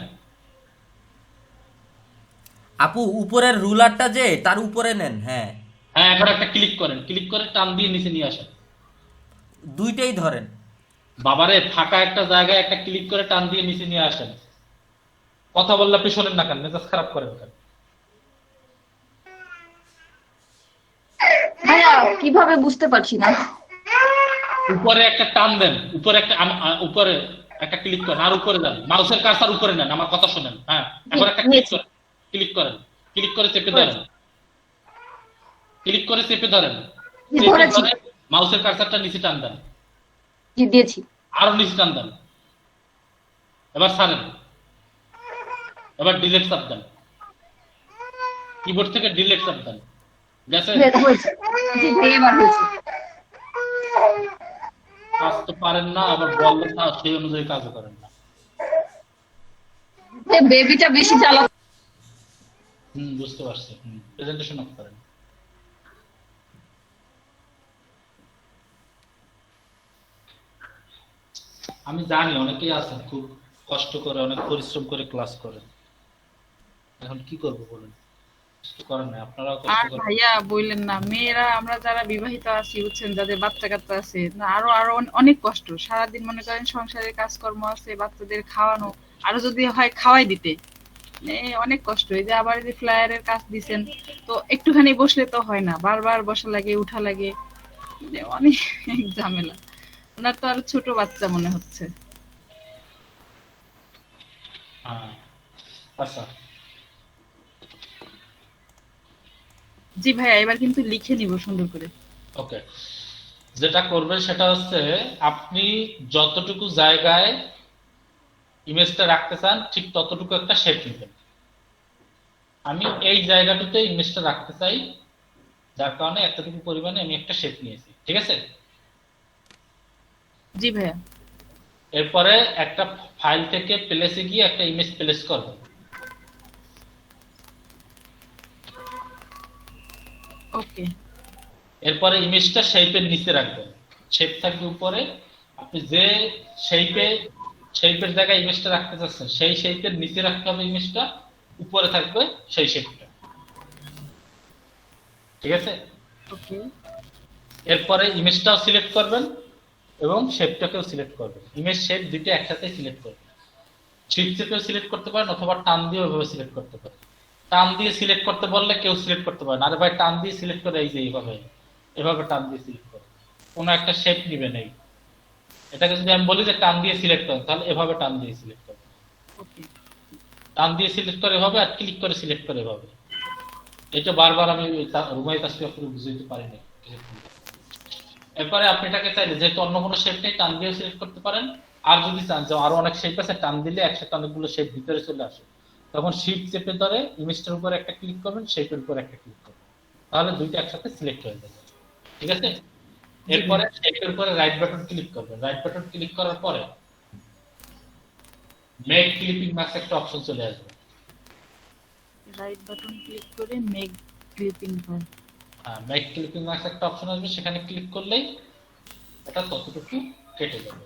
আপু উপরের রুলারটা যে তার উপরে নেন। হ্যাঁ হ্যাঁ এখন একটা ক্লিক করেন, ক্লিক করে টান দিয়ে নিচে নিয়ে আসেন। দুইটাই ধরেন। বাবারে ফাঁকা একটা জায়গায় একটা ক্লিক করে টান দিয়ে নিচে নিয়ে আসেন। কথা বললে আপনি শোনেন না কেন? মেজাজ খারাপ করেন কেন? ভাইয়া কিভাবে বুঝতে পারছি না। উপরে একটা টান দেন, উপরে একটা উপরে একটা ক্লিক করেন, আর উপরে যান, মাউসের কার্সার উপরে নেন, আমার কথা শুনেন। হ্যাঁ এখন একটা ক্লিক করেন, ক্লিক করেন, ক্লিক করে চেপে ধরেন, ক্লিক করে চেপে ধরেন, চেপে ধরেছি। ধরে মাউসের কার্সারটা নিচে টান দেন, জি দিয়েছি। আরো নিচে টান দেন, এবার ছাড়েন, এবার ডিলিট চাপ দেন, কিবোর্ড থেকে ডিলিট চাপ দেন। গেছে? হয়েছে। জি ভাই এবার হয়েছে। কাজ তো পারেন না, আবার বললে না সেই অনুযায়ী কাজও করেন না। বেবিটা বেশি জ্বালা। বুঝতে পারছি। প্রেজেন্টেশন অফ করেন। আমি জানি অনেকেই আছেন খুব কষ্ট করে, অনেক পরিশ্রম করে ক্লাস করেন, এখন কি করব বলুন? কিছু করেন না, আপনারাও কষ্ট আর করেন। ভাইয়া বললেন না, মেয়েরা আমরা যারা বিবাহিত আছি বুঝছেন, যাদের বাচ্চা কাচ্চা আছে না, আরো আরো অনেক কষ্ট। সারাদিন মনে করেন সংসারের কাজকর্ম আছে, বাচ্চাদের খাওয়ানো, আরো যদি হয় খাওয়াই দিতে, অনেক কষ্ট। এই যে আবার যে ফ্লায়ারের কাজ দিছেন, তো একটুখানি বসলে তো হয় না, বারবার বসা লাগে, উঠা লাগে, অনেক ঝামেলা। ওনার তো আর ছোট বাচ্চা মনে হচ্ছে। হ্যাঁ আচ্ছা জি ভাইয়া এবার কিন্তু লিখে নিব সুন্দর করে। ওকে, যেটা করবেন সেটা হচ্ছে আপনি যতটুকু জায়গায় ইমেজটা রাখতে চান ঠিক ততটুকু একটা শেপ নেবেন। আমি এই জায়গাটাতে ইমেজটা রাখতে চাই, যার কারণে এতটুকু পরিমাণে আমি একটা শেপ নিয়েছি, ঠিক আছে। জি ভাইয়া। এরপরে একটা ফাইল থেকে প্লেসে গিয়ে একটা ইমেজ প্লেস করবেন। ওকে। এরপরে ইমেজটা শেপের নিচে রাখবেন, শেপ থাকবে উপরে। আপনি যে শেপের জায়গায় ইমেজটা রাখতে চাচ্ছেন সেই শেপের নিচে রাখতে হবে ইমেজটা, উপরে থাকবে সেই শেপটা, ঠিক আছে। ওকে। এরপরে ইমেজটাও সিলেক্ট করবেন এবং শেপটাকেও সিলেক্ট করবেন। ইমেজ শেপ দুইটা একসাথে সিলেক্ট করবেন। শিফট চেপেও সিলেক্ট করতে পারেন অথবা টান দিয়েও এভাবে সিলেক্ট করতে পারেন। টান দিয়ে সিলেক্ট করতে বললে কেউ সিলেক্ট করতে পারে না, আরে ভাই টান দিয়ে সিলেক্ট করে এই যে এভাবে টান দিয়ে সিলেক্ট করুন। কোনো একটা শেপ নিবেন, এই এটাকে যদি আমি বলি যে টান দিয়ে সিলেক্ট করেন, তাহলে এভাবে টান দিয়ে সিলেক্ট করবেন। ওকে। টান দিয়ে সিলেক্ট করে এভাবে, আর ক্লিক করে সিলেক্ট করে এভাবে। এটা বারবার আমি রুমাই কাজটি আপনাকে বুঝাইতে পারিনি। এরপরে আপনি এটাকে চাইলে যেহেতু অন্য কোনো শেপ নেই, টান দিয়ে সিলেক্ট করতে পারেন। আর যদি চান যে আরো অনেক শেপ আছে, টান দিলে একসাথে অনেকগুলো শেপ ভিতরে চলে আসে, তখন শিফট চেপে ধরে ইমেজটার উপর একটা ক্লিক করবেন, শেপের উপর একটা ক্লিক করবেন, তাহলে দুইটা একসাথে সিলেক্ট হয়ে যাবে, ঠিক আছে। এরপরে শেপের উপরে রাইট বাটন ক্লিক করবেন। রাইট বাটন ক্লিক করার পরে মেক ক্লিপিং মাস্ক একটা অপশন চলে আসবে। রাইট বাটন ক্লিক করে মেক ক্লিপিং কর। মেক ক্লিপিং মাস্ক একটা অপশন আসবে, সেখানে ক্লিক করলেই এটা ততটুকু কেটে যাবে।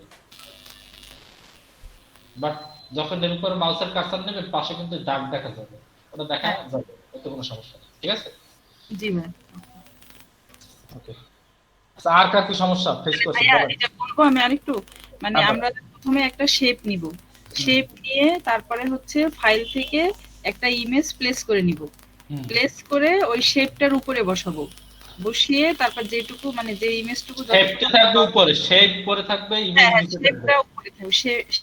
বাট যখন এর উপর মাউসের কার্সার নেবেন, পাশে কিন্তু দাগ দেখা যাবে, ওটা দেখা যাবে, এতে কোনো সমস্যা নেই, ঠিক আছে। জি ভাই। ওকে। আচ্ছা, আর কার কি সমস্যা ফেস করছেন ভাইয়া বলেন? এটা বলবো আমি আরেকটু, মানে হ্যাঁ, আমরা প্রথমে একটা শেপ নিব, শেপ নিয়ে তারপরে হচ্ছে ফাইল থেকে একটা ইমেজ প্লেস করে নিব, হুম। প্লেস করে ওই শেপটার উপরে বসাবো, বসিয়ে তারপর যেটুকু মানে যে ইমেজটুকু শেপটা থাকবে উপরে, শেপ উপরে থাকবে, ইমেজ নিচে থাকবে। শেপটা উপরে থাকবে,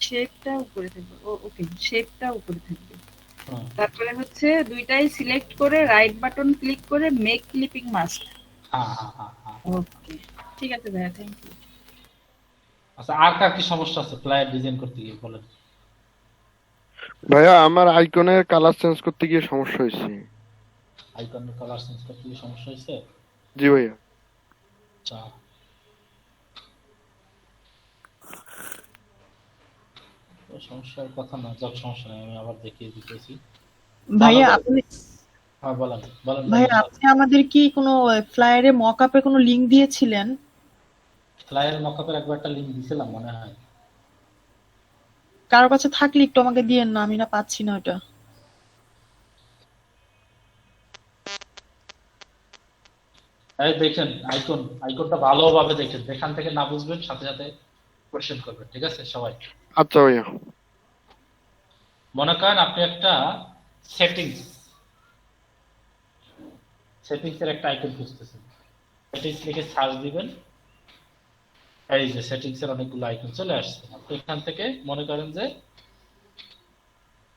শেপটা উপরে থাকবে। ওকে, শেপটা উপরে থাকবে। হুম। তারপরে হচ্ছে দুইটাই সিলেক্ট করে রাইট বাটন ক্লিক করে মেক ক্লিপিং মাস্ক। হ্যাঁ হ্যাঁ হ্যাঁ হ্যাঁ। ওকে, ঠিক আছে ভাইয়া, থ্যাংক ইউ। আচ্ছা, আর কার কি সমস্যা আছে ফ্লায়ার ডিজাইন করতে গিয়ে বলেন? ভাইয়া আমার আইকনের কালার চেঞ্জ করতে গিয়ে সমস্যা হয়েছে। আইকনের কালার চেঞ্জ করতে গিয়ে সমস্যা হয়েছে? জি ভাইয়া। আচ্ছা, তো সমস্যার কথা না, যাক সমস্যা নেই, আমি আবার দেখিয়ে দিতেছি। ভাইয়া আপনি হ্যাঁ বলেন বলেন। ভাইয়া আপনি আমাদের কি কোনো ফ্লায়ারে মকআপে কোনো লিংক দিয়েছিলেন? ফ্লায়ার মকআপের একবার একটা লিংক দিছিলাম মনে হয়। কারো কাছে থাকলে একটু আমাকে দিয়েন না, আমি না পাচ্ছি না ওটা। এই দেখেন আইকনটা ভালোভাবে দেখেন, যেখান থেকে না বুঝবেন সাথে সাথে কোশ্চেন করবেন, ঠিক আছে সবাই। আচ্ছা ভাইয়া। মনে করেন আপনি একটা সেটিংস এর একটা আইকন খুঁজতেছেন, সেটিংস লিখে সার্চ দিবেন, এই যে সেটিংস এর অনেকগুলো আইকন চলে আসছে। আপনি এখান থেকে মনে করেন যে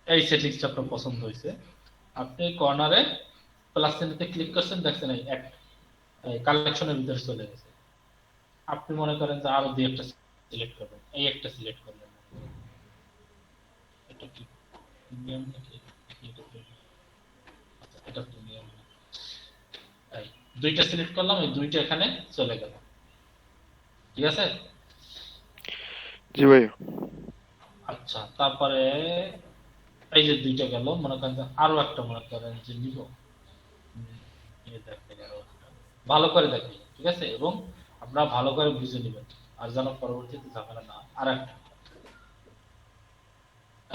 এই সেটিংসটা আপনার পছন্দ হয়েছে, আপনি কর্নারে প্লাস চিহ্নতে ক্লিক করছেন, দেখছেন এই এক কালেকশনের ভিতরে চলে গেছে। আপনি মনে করেন যে আরো দুই একটা সিলেক্ট করবেন, এই একটা সিলেক্ট করলেন, এটা কি প্রিমিয়াম নাকি এটা প্রিমিয়াম, এই দুইটা সিলেক্ট করলাম, এই দুইটা এখানে চলে গেল, ঠিক আছে। জি ভাইয়া। আচ্ছা, তারপরে এই যে দুইটা গেল, মনে করেন যে আরো একটা মনে করেন যে নিব, ভালো করে দেখেন, ঠিক আছে, এবং আপনারা ভালো করে বুঝে নেবেন, আর যেন পরবর্তীতে ঝামেলা না। আর একটা,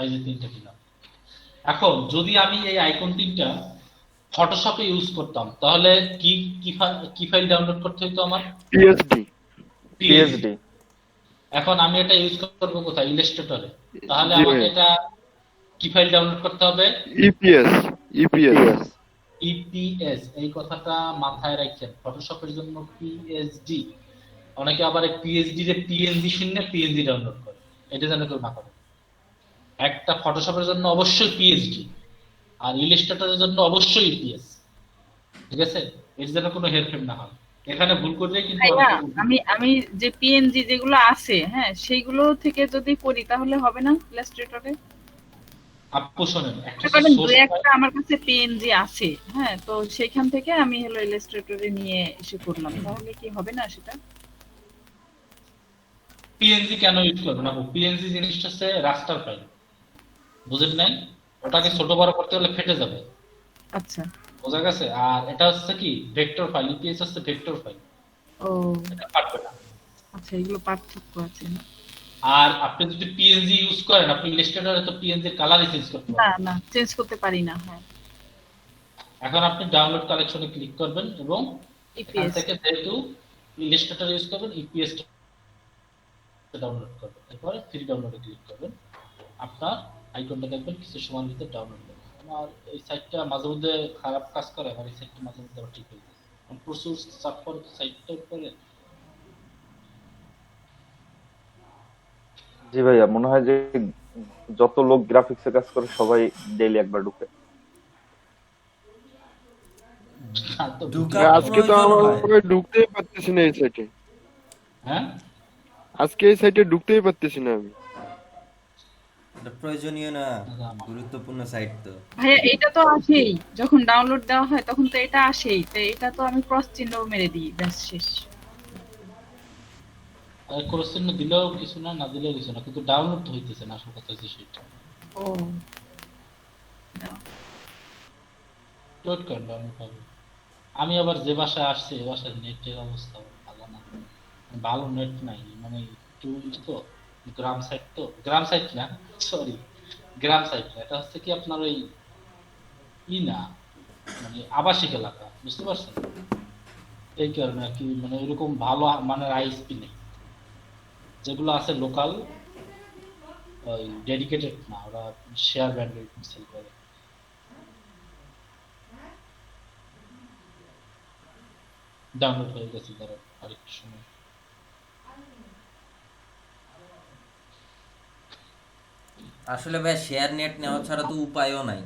এই যে তিনটা দিলাম। এখন যদি আমি এই আইকন তিনটা ফটোশপে ইউজ করতাম, তাহলে কি ফাইল ডাউনলোড করতে হতো আমার? পিএসডি। এখন আমি এটা ইউজ করবো কোথায়? ইলাস্ট্রেটরে। তাহলে জি আমাকে ভাইয়া। এটা কি ফাইল ডাউনলোড করতে হবে? ইপিএস। ইপিএস, এই কথাটা মাথায় রাখছেন, ফটোশপের জন্য পিএসডি। অনেকে আবার পিএসডি রে পিএনজি শুনে পিএনজি ডাউনলোড করে, এটা যেন কেউ না করে। একটা ফটোশপের জন্য অবশ্যই পিএসডি, আর ইলাস্ট্রেটরের জন্য অবশ্যই ইপিএস, ঠিক আছে। এর যেন কোনো হেরফের না হয়, এখানে ভুল করলে কিন্তু ভাইয়া আমি যে পিএনজি যেগুলো আছে, হ্যাঁ সেইগুলো থেকে যদি করি তাহলে হবে না ইলাস্ট্রেটরে? আপু শোনেন, একটা মনে করেন সোর্স দুই একটা আমার কাছে পিএনজি আছে, হ্যাঁ, তো সেখান থেকে আমি হলো ইলাস্ট্রেটরে নিয়ে এসে করলাম, তাহলে কি হবে না সেটা? পিএনজি কেন ইউজ করবেন আপু? পিএনজি জিনিসটা হচ্ছে রাস্টার ফাইল, বুঝেন নাই? ওটাকে ছোট বড় করতে হলে ফেটে যাবে, আচ্ছা। বোঝা গেছে? আর এটা হচ্ছে কি ভেক্টর ফাইল, ইপিএস হচ্ছে ভেক্টর ফাইল, ও এটা পারবে না। আচ্ছা, এগুলো পার্থক্য আছে না? আর আপনি যদি পিএনজি ইউজ করেন, আপনি ইলাস্ট্রেটরে তো পিএনজি এর কালারই চেঞ্জ করতে না পারবেন। না, চেঞ্জ করতে পারি না। হ্যাঁ, এখন আপনি ডাউনলোড কালেকশনে ক্লিক করবেন এবং এখান ইপিএস। থেকে যেহেতু ইলাস্ট্রেটর ইউজ করবেন, ইপিএস ডাউনলোড করবেন, এরপরে ফ্রি ডাউনলোডে ক্লিক করবেন, আপনার আইকনটা দেখবেন কিছু সময়ের ভিতরে ডাউনলোড হবে। আমার এই সাইটটা মাঝে মধ্যে খারাপ কাজ করে, আমার এই সাইটটা মাঝে মধ্যে আবার ঠিক হয়ে যায়। আমি প্রচুর সার্চ করে সাইটটার উপরে। জি ভাইয়া, মনে হয় যে যত লোক গ্রাফিক্সে কাজ করে সবাই ডেইলি একবার ঢুকে। আর তো ঢুকা আজকে তো প্রয়োজন আমার হয়। উপরে ঢুকতেই পারতেছি না এই সাইটে। হ্যাঁ, আজকে এই সাইটে ঢুকতেই পারতেছি না আমি। এটা প্রয়োজনীয় না, গুরুত্বপূর্ণ সাইট তো। ভাইয়া এটা তো আসেই, যখন ডাউনলোড দেওয়া হয় তখন তো এটা আসেই, তো এটা তো আমি ক্রস চিহ্ন মেরে দিই, ব্যাস শেষ। ক্রস চিহ্ন দিলেও কিছু না, না দিলেও কিছু না, কিন্তু ডাউনলোড হইতেছে না, আসল কথা হচ্ছে সেটা। ও লোড করেন, ডাউনলোড হবে। আমি আবার যে বাসায় আসছি এই বাসার নেটের অবস্থা ভালো না, ভালো নেট নাই, মানে একটু তো গ্রাম সাইট, তো গ্রাম সাইট না, সরি গ্রাম সাইট না, এটা হচ্ছে কি আপনার ওই না, মানে আবাসিক এলাকা, বুঝতে পারছেন? এই কারণে আর কি, মানে এরকম ভালো মানের আইএসপি নেই, যেগুলো আছে লোকাল, ওই ডেডিকেটেড না, ওরা শেয়ার ব্যান্ডেল সেল করে। ডাউনলোড হয়ে গেছে, ধরো আরেকটু সময়। আসলে ভাই শেয়ার নেট নেওয়া ছাড়া তো উপায়ও নাই।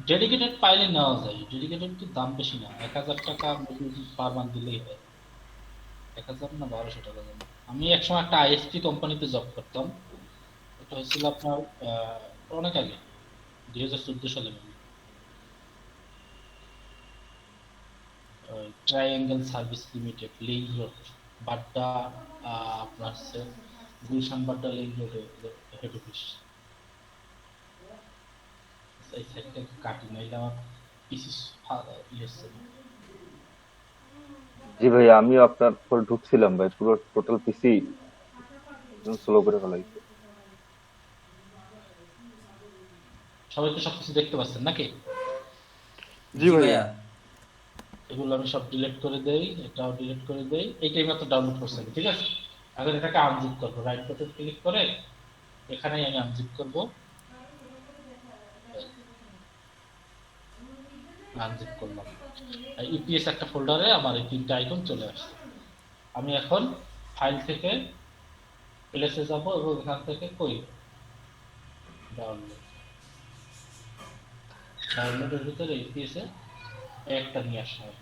ডেডিকেটেড পাইলে নেওয়া যায়, ডেডিকেটেড তো দাম বেশি না, 1000 টাকা পার মান্থ দিলেই হয়, 1000 না 1200 টাকা দাম। আমি একসময় একটা আইএসপি কোম্পানিতে জব করতাম, এটা হয়েছিল আপনার অনেক আগে, 2014 সালে। Triangle service limited, link road, Badda, আপনার হচ্ছে গুলশান বাড্ডা লিংক রোডে হেড অফিস। এই সাইডটা কাটি নাইলে আমার পিসি ইয়েছে। জি ভাইয়া, আমিও আপনার পর ঢুকছিলাম ভাই, পুরো টোটাল পিসি স্লো করে ফেলাইছে। সবাই তো সবকিছু দেখতে পাচ্ছেন নাকি? জি ভাইয়া। এগুলো আমি সব ডিলিট করে দেই, এটাও ডিলিট করে দেই, এইটাই মাত্র ডাউনলোড করছি, ঠিক আছে? এখন এটাকে আনজিপ করব, রাইট বাটন ক্লিক করে এখানেই আমি আনজিপ করব, আনজিপ করলাম। ইপিএস একটা ফোল্ডারে আমার এই তিনটা আইকন চলে আসছে। আমি এখন ফাইল থেকে প্লেসে যাব এবং এখান থেকে কই ডাউনলোড, ডাউনলোডের ভিতরে ইপিএস এ একটা নিয়ে আসলাম,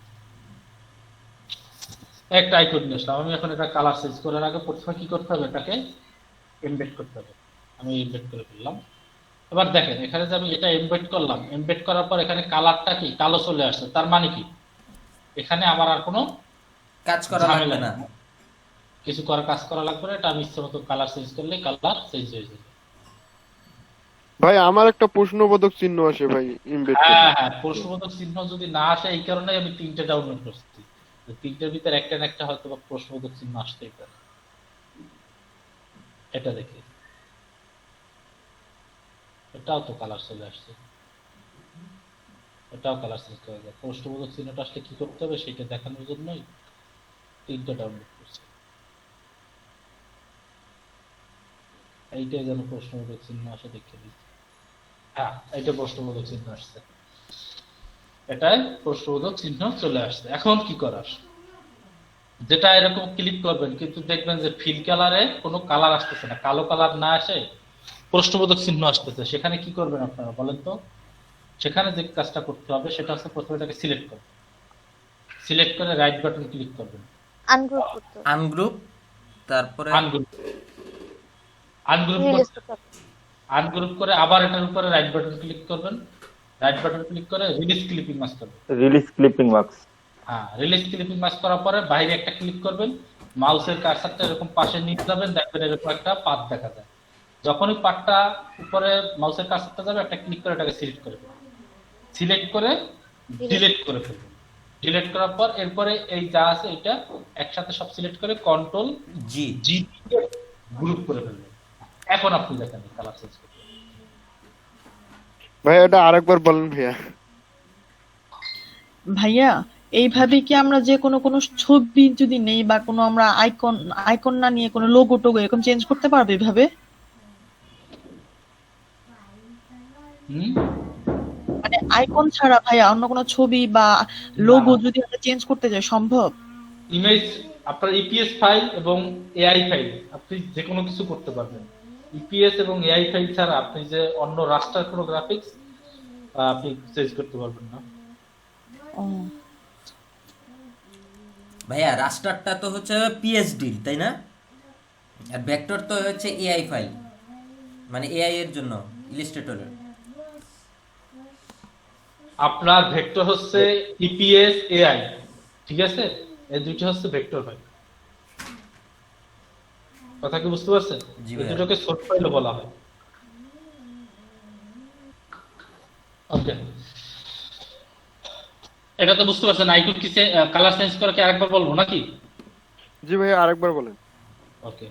একটা আইকন নিয়ে আসলাম। আমি এখন এটা কালার চেঞ্জ করার আগে প্রথমে কি করতে হবে, এটাকে এমবেড করতে হবে। আমি এমবেড করে ফেললাম। এবার দেখেন এখানে যে আমি এটা এমবেড করলাম, এমবেড করার পর এখানে কালারটা কি কালো চলে আসছে, তার মানে কি এখানে আমার আর কোনো কাজ করা লাগবে না, কিছু করার কাজ করা লাগবে না, এটা আমি ইচ্ছে মতো কালার চেঞ্জ করলে কালার চেঞ্জ হয়ে যাবে। ভাই আমার একটা প্রশ্নবোধক চিহ্ন আসে ভাই ইমবেড হ্যাঁ হ্যাঁ, প্রশ্নবোধক চিহ্ন যদি না আসে, এই কারণেই আমি তিনটে ডাউনলোড করছি, তিনটের ভিতরে একটা না একটা হয়তো বা প্রশ্নবোধক চিহ্ন আসতেই পারে। এটা দেখি, এটাও তো কালার চলে আসছে, এটাও কালার চেঞ্জ করা যায়। প্রশ্নবোধক চিহ্নটা আসলে কি করতে হবে সেটা দেখানোর জন্যই তিনটে ডাউনলোড করছি। এইটাই যেন প্রশ্নবোধক চিহ্ন আসে, দেখে দিচ্ছি। হ্যাঁ, এইটা প্রশ্নবোধক চিহ্ন আসছে, এটাই প্রশ্নবোধক চিহ্ন চলে আসছে। এখন কি করার, যেটা এরকম ক্লিক করবেন কিন্তু দেখবেন যে ফিল কালারে কোনো কালার আসতেছে না, কালো কালার না আসে প্রশ্নবোধক চিহ্ন আসতেছে, সেখানে কি করবেন আপনারা বলেন তো? সেখানে যে কাজটা করতে হবে সেটা হচ্ছে প্রথমে এটাকে সিলেক্ট করবেন, সিলেক্ট করে রাইট বাটন ক্লিক করবেন, আনগ্রুপ করতে হবে। আনগ্রুপ, তারপরে আনগ্রুপ, আনগ্রুপ Illustrator। আনগ্রুপ করে আবার এটার উপরে রাইট বাটন ক্লিক করবেন, রাইট বাটন ক্লিক করে রিলিজ ক্লিপিং মাস্ক করবেন। Release clipping marks. হ্যাঁ, রিলিজ ক্লিপিং মাস্ক করার পরে বাইরে একটা ক্লিক করবেন, মাউসের কার্সারটা এরকম পাশে নিয়ে যাবেন, দেখবেন এরকম একটা পাত দেখা যায়। যখনই পাতটা উপরে মাউসের কার্সারটা যাবে, একটা ক্লিক করে এটাকে সিলেক্ট করে ফেলবেন, সিলেক্ট করে ডিলিট করে ফেলবেন। ডিলিট করার পর এরপরে এই যা আছে এটা একসাথে সব সিলেক্ট করে কন্ট্রোল জি জি গ্রুপ করে ফেলবেন। এখন আপনি দেখেন কালার চেঞ্জ করতে। ভাইয়া এটা আরেকবার বলেন ভাইয়া। ভাইয়া এইভাবে কি আমরা যে কোনো কোনো ছবি যদি নেই বা কোনো আমরা আইকন আইকন না নিয়ে কোনো লোগো টোগো এরকম চেঞ্জ করতে পারবে এভাবে? হুম, মানে আইকন ছাড়া ভাইয়া অন্য কোনো ছবি বা লোগো যদি আমরা চেঞ্জ করতে যাই সম্ভব? ইমেজ আপনার ইপিএস ফাইল এবং এআই ফাইল আপনি যে কোনো কিছু করতে পারবেন। ইপিএস এবং এআই ফাইল ছাড়া আপনি যে অন্য রাস্টার কোনো গ্রাফিক্স আপনি চেঞ্জ করতে পারবেন না। ও, ভাইয়া রাস্টারটা তো হচ্ছে পিএসডি তাই না, আর ভেক্টর তো হচ্ছে এআই ফাইল, মানে এআই এর জন্য ইলাস্ট্রেটরের। আপনার ভেক্টর হচ্ছে ইপিএস এআই, ঠিক আছে? এই দুইটা হচ্ছে ভেক্টর ফাইল। কথা কি বুঝতে পারছেন? জি এই ভাইয়া। দুটোকে সোর্স ফাইলও বলা হয়। ওকে, এটা তো বুঝতে পারছেন। আইকন কি কালার চেঞ্জ করে কি আরেকবার বলবো নাকি? জি ভাইয়া আরেকবার বলেন। ওকে,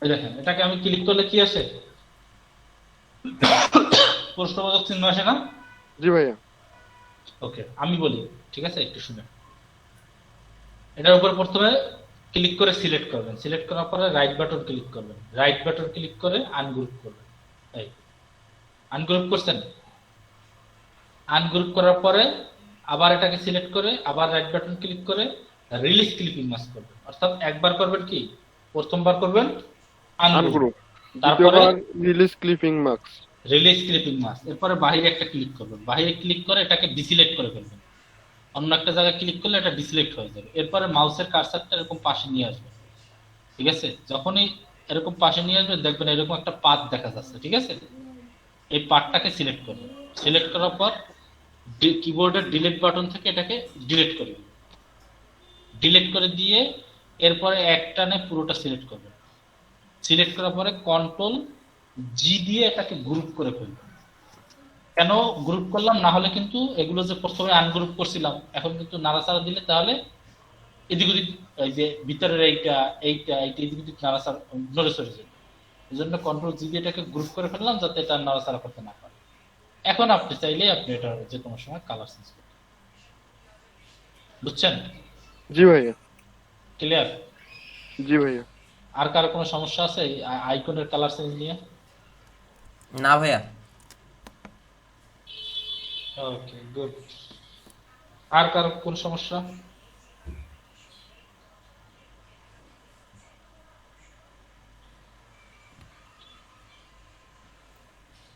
এই দেখেন এটাকে আমি ক্লিক করলে কি আসে? প্রশ্নবোধক চিহ্ন আসে না? জি ভাইয়া। ওকে, আমি বলি, ঠিক আছে? একটু শুনে। এটার উপর প্রথমে ক্লিক করে সিলেক্ট করবেন, সিলেক্ট করার পরে রাইট বাটন ক্লিক করবেন, রাইট বাটন ক্লিক করে আনগ্রুপ করবেন। এই আনগ্রুপ করছেন, আনগ্রুপ করার পরে আবার এটাকে সিলেক্ট করে আবার রাইট বাটন ক্লিক করে রিলিজ ক্লিপিং মাস্ক করবেন। অর্থাৎ একবার করবেন কি, প্রথমবার করবেন আনগ্রুপ, আনগ্রুপ, তারপরে release clipping marks. Release clipping mask, এরপরে বাহিরে একটা ক্লিক করবেন, বাহিরে ক্লিক করে এটাকে ডিসিলেক্ট করে ফেলবেন। অন্য একটা জায়গায় ক্লিক করলে এটা ডিসিলেক্ট হয়ে যাবে। এরপরে মাউসের কার্সারটা এরকম পাশে নিয়ে আসবে, ঠিক আছে? যখনই এরকম পাশে নিয়ে আসবে দেখবেন এরকম একটা পাথ দেখা যাচ্ছে, ঠিক আছে? এই পাথটাকে সিলেক্ট করবেন, সিলেক্ট করার পর কিবোর্ডের ডিলিট বাটন থেকে এটাকে ডিলিট করবেন, ডিলিট করে দিয়ে এরপরে একটানে পুরোটা সিলেক্ট করবেন। সিলেক্ট করার পরে কন্ট্রোল জি দিয়ে এটাকে গ্রুপ করে ফেলবেন। কেন গ্রুপ করলাম, না হলে কিন্তু এগুলো যে প্রথমে আনগ্রুপ করছিলাম এখন কিন্তু নাড়াচাড়া দিলে তাহলে এদিক ওদিক, এই যে ভিতরের এইটা এইটা এইটা এদিক ওদিক নাড়াচাড়া নড়ে চড়ে যাবে। এই জন্য কন্ট্রোল জি দিয়ে এটাকে গ্রুপ করে ফেললাম যাতে এটা নাড়াচাড়া করতে না পারে। এখন আপনি চাইলে আপনি এটা যে কোনো সময় কালার চেঞ্জ করতে, বুঝছেন? জি ভাইয়া। ক্লিয়ার? জি ভাইয়া। আর কারো কোনো সমস্যা আছে এই আইকনের কালার চেঞ্জ নিয়ে? না ভাইয়া। ওকে, গুড। আর কারো কোন সমস্যা?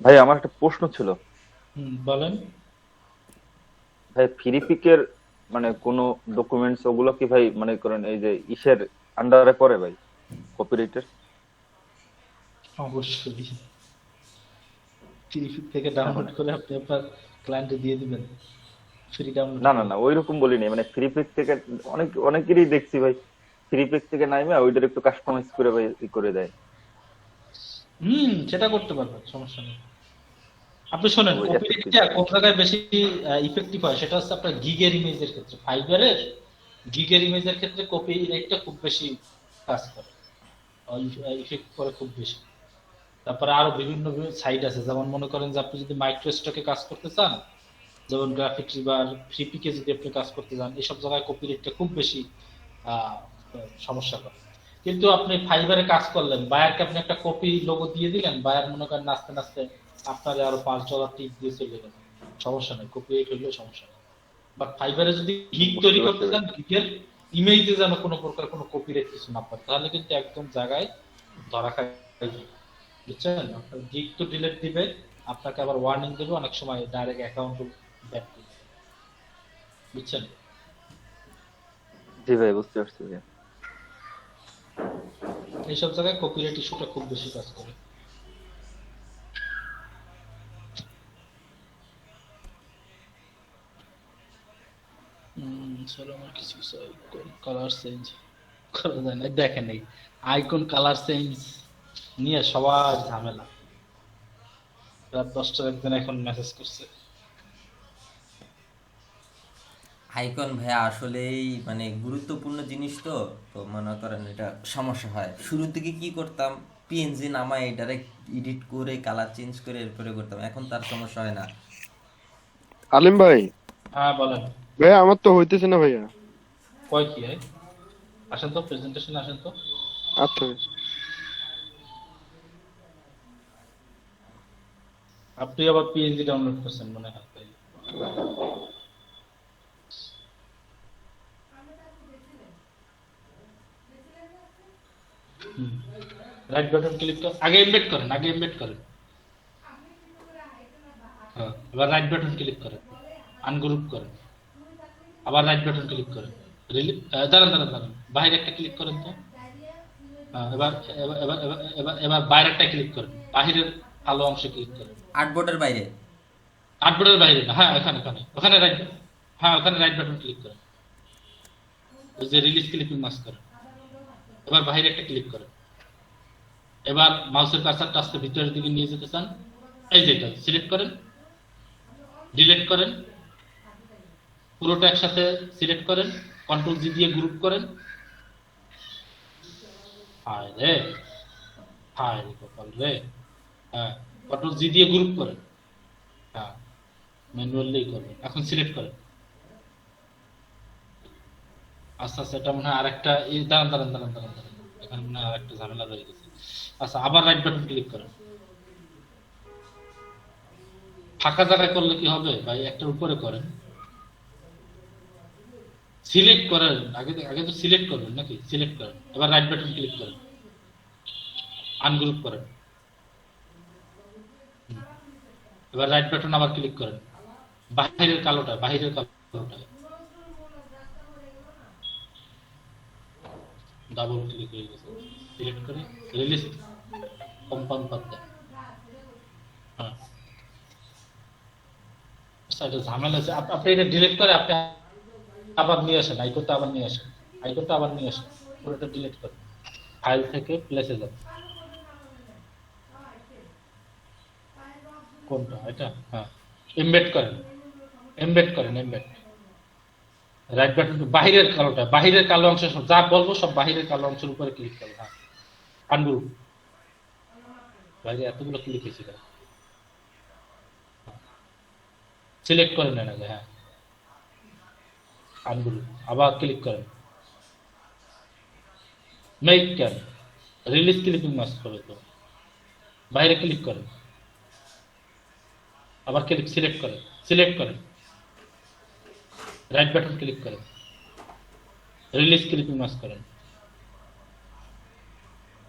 ভাই আমার একটা প্রশ্ন ছিল। বলেন। ভাই ফ্রিপিকের মানে কোনো ডকুমেন্টস ওগুলো কি ভাই মনে করেন এই যে ইসের আন্ডারে পড়ে ভাই, কপিরাইটের? অবশ্যই, ফ্রি থেকে ডাউনলোড করে আপনি আপনার ক্লায়েন্টে দিয়ে দিবেন, ফ্রি ডাউনলোড। না না না ওইরকম বলিনি, মানে ফ্রিপিক থেকে অনেকেরই দেখছি ভাই ফ্রিপিক থেকে নাইমে ওইটার একটু কাস্টমাইজ করে ভাই ই করে দেয়। সেটা করতে পারবেন, সমস্যা নেই। আপনি শোনেন, ওই কপিরাইটটা কোন জায়গায় বেশি ইফেক্টিভ হয় সেটা হচ্ছে আপনার গিগের ইমেজের ক্ষেত্রে। ফাইবারের গিগের ইমেজের ক্ষেত্রে কপিরাইটটা খুব বেশি কাজ করে, ইফেক্ট করে খুব বেশি। তারপরে আরো বিভিন্ন সাইট আছে, যেমন মনে করেন যে আপনি যদি মাইক্রোস্টকে কাজ করতে চান, যেমন গ্রাফিক রিভার, ফ্রিপিকে যদি আপনি কাজ করতে চান, এসব জায়গায় কপিরাইটটা খুব বেশি আহ, সমস্যা করে। কিন্তু আপনি ফাইবারে কাজ করলেন, বায়ারকে আপনি একটা কপি লোগো দিয়ে দিলেন, বায়ার মনে করেন নাচতে নাচতে আপনার আরো $5 টিপ দিয়ে চলে গেল, সমস্যা নেই, কপিরাইট হইলেও সমস্যা নেই। বাট ফাইবারে যদি গিগ তৈরি করতে চান, গিগের ইমেজে যেন কোনো প্রকার কোনো কপিরাইট কিছু না পায়, তাহলে কিন্তু একদম জায়গায় ধরা খায়, বুঝছেন? আপনার গিগ তো ডিলিট দিবে, আপনাকে আবার ওয়ার্নিং দেবে, অনেক সময় ডাইরেক্ট অ্যাকাউন্ট ব্যাক করবে। বুঝছেন? জি ভাই, বুঝতে পারছি ভাইয়া। এইসব জায়গায় কপিরাইট ইস্যুটা খুব বেশি কাজ করে। চলো আমার কিছু কালার চেঞ্জ করা যায় না, দেখেন এই আইকন কালার চেঞ্জ নিয়ে সবার ঝামেলা। রাত 10টার একজন এখন মেসেজ করছে। আইকন ভাইয়া আসলেই মানে গুরুত্বপূর্ণ জিনিস, তো তো মনে করেন এটা সমস্যা হয়। শুরুর দিকে কি করতাম, পিএনজি নামায় ডাইরেক্ট এডিট করে কালার চেঞ্জ করে এরপরে করতাম, এখন তার সমস্যা হয় না। আলিম ভাই, হ্যাঁ বলেন। ভাইয়া আমার তো হইতেছে না ভাইয়া। কয় কি হয়? আসেন তো প্রেজেন্টেশন, আসেন তো। আচ্ছা ভাই। আপনি আবার পিএনজি ডাউনলোড করছেন মনে হয় তাই। রাইট বাটন ক্লিক করে আগে এমবেড করেন, আগে এমবেড করেন। হ্যাঁ, এবার রাইট বাটন ক্লিক করেন, আনগ্রুপ করেন, আবার রাইট বাটন ক্লিক করেন। দাঁড়ান দাঁড়ান দাঁড়ান, বাইরে একটা ক্লিক করেন তো। এবার এবার এবার এবার এবার এবার বাইরে একটা ক্লিক করেন, বাহিরের কালো অংশে ক্লিক করেন। আর্টবোর্ডের বাইরে। আর্টবোর্ডের বাইরে না, হ্যাঁ এখানে এখানে ওখানে রাইট, হ্যাঁ ওখানে রাইট বাটন ক্লিক করেন, ওই যে রিলিজ ক্লিপিং মাস্ক করেন। এবার বাইরে একটা ক্লিক করেন। এবার মাউসের কার্সারটা আস্তে ভিতরের দিকে নিয়ে যেতে চান, এই যে এটা সিলেক্ট করেন, ডিলিট করেন, পুরোটা একসাথে সিলেক্ট করেন, কন্ট্রোল জি দিয়ে গ্রুপ করেন। হায় রে, হায় রে কপাল রে। হ্যাঁ, কন্ট্রোল জি দিয়ে গ্রুপ করেন। হ্যাঁ, ম্যানুয়ালি করবেন। এখন সিলেক্ট করেন। আচ্ছা আচ্ছা, এটা মনে হয় আরেকটা, এই দাঁড়ান দাঁড়ান দাঁড়ান দাঁড়ান দাঁড়ান, এখানে মনে হয় আরেকটা ঝামেলা রয়ে গেছে। আচ্ছা, আবার রাইট বাটন ক্লিক করেন। ফাঁকা জায়গায় করলে কি হবে ভাই, একটার উপরে করেন, সিলেক্ট করেন, আগে আগে তো সিলেক্ট করবেন নাকি, সিলেক্ট করেন। এবার রাইট বাটন ক্লিক করেন, আনগ্রুপ করেন। এবার রাইট বাটন আবার ক্লিক করেন, বাহিরের কালোটা, বাহিরের কালোটা ডাবল ক্লিক হয়ে গেছে, সিলেক্ট করে রিলিজ কম্পাউন্ড পাত দেন। হ্যাঁ, আচ্ছা, এটা ঝামেলা আছে। আপনি এটা ডিলিট করে আপনি আবার নিয়ে আসেন, আইকনটা আবার নিয়ে আসেন, আইকনটা আবার নিয়ে আসেন, পুরোটা ডিলিট করেন, ফাইল থেকে প্লেসে যান। কোনটা এটা? হ্যাঁ, এমবেড করেন, এমবেড করেন, এমবেড। রাইট বাটন বাহিরের কালোটা, বাহিরের কালো অংশ যা বলবো সব বাহিরের কালো অংশের উপরে ক্লিক করেন। হ্যাঁ, আনগ্রুপ। বাইরে এতগুলো ক্লিক হয়েছে, সিলেক্ট করে নেন আগে। হ্যাঁ, আনগ্রুপ, আবার ক্লিক করেন, make can, release clipping mask হবে তো, বাইরে ক্লিক করেন, আবার ক্লিক, সিলেক্ট করেন, সিলেক্ট করেন, রাইট বাটন ক্লিক করেন, রিলিজ ক্লিপিং মাস্ক করেন,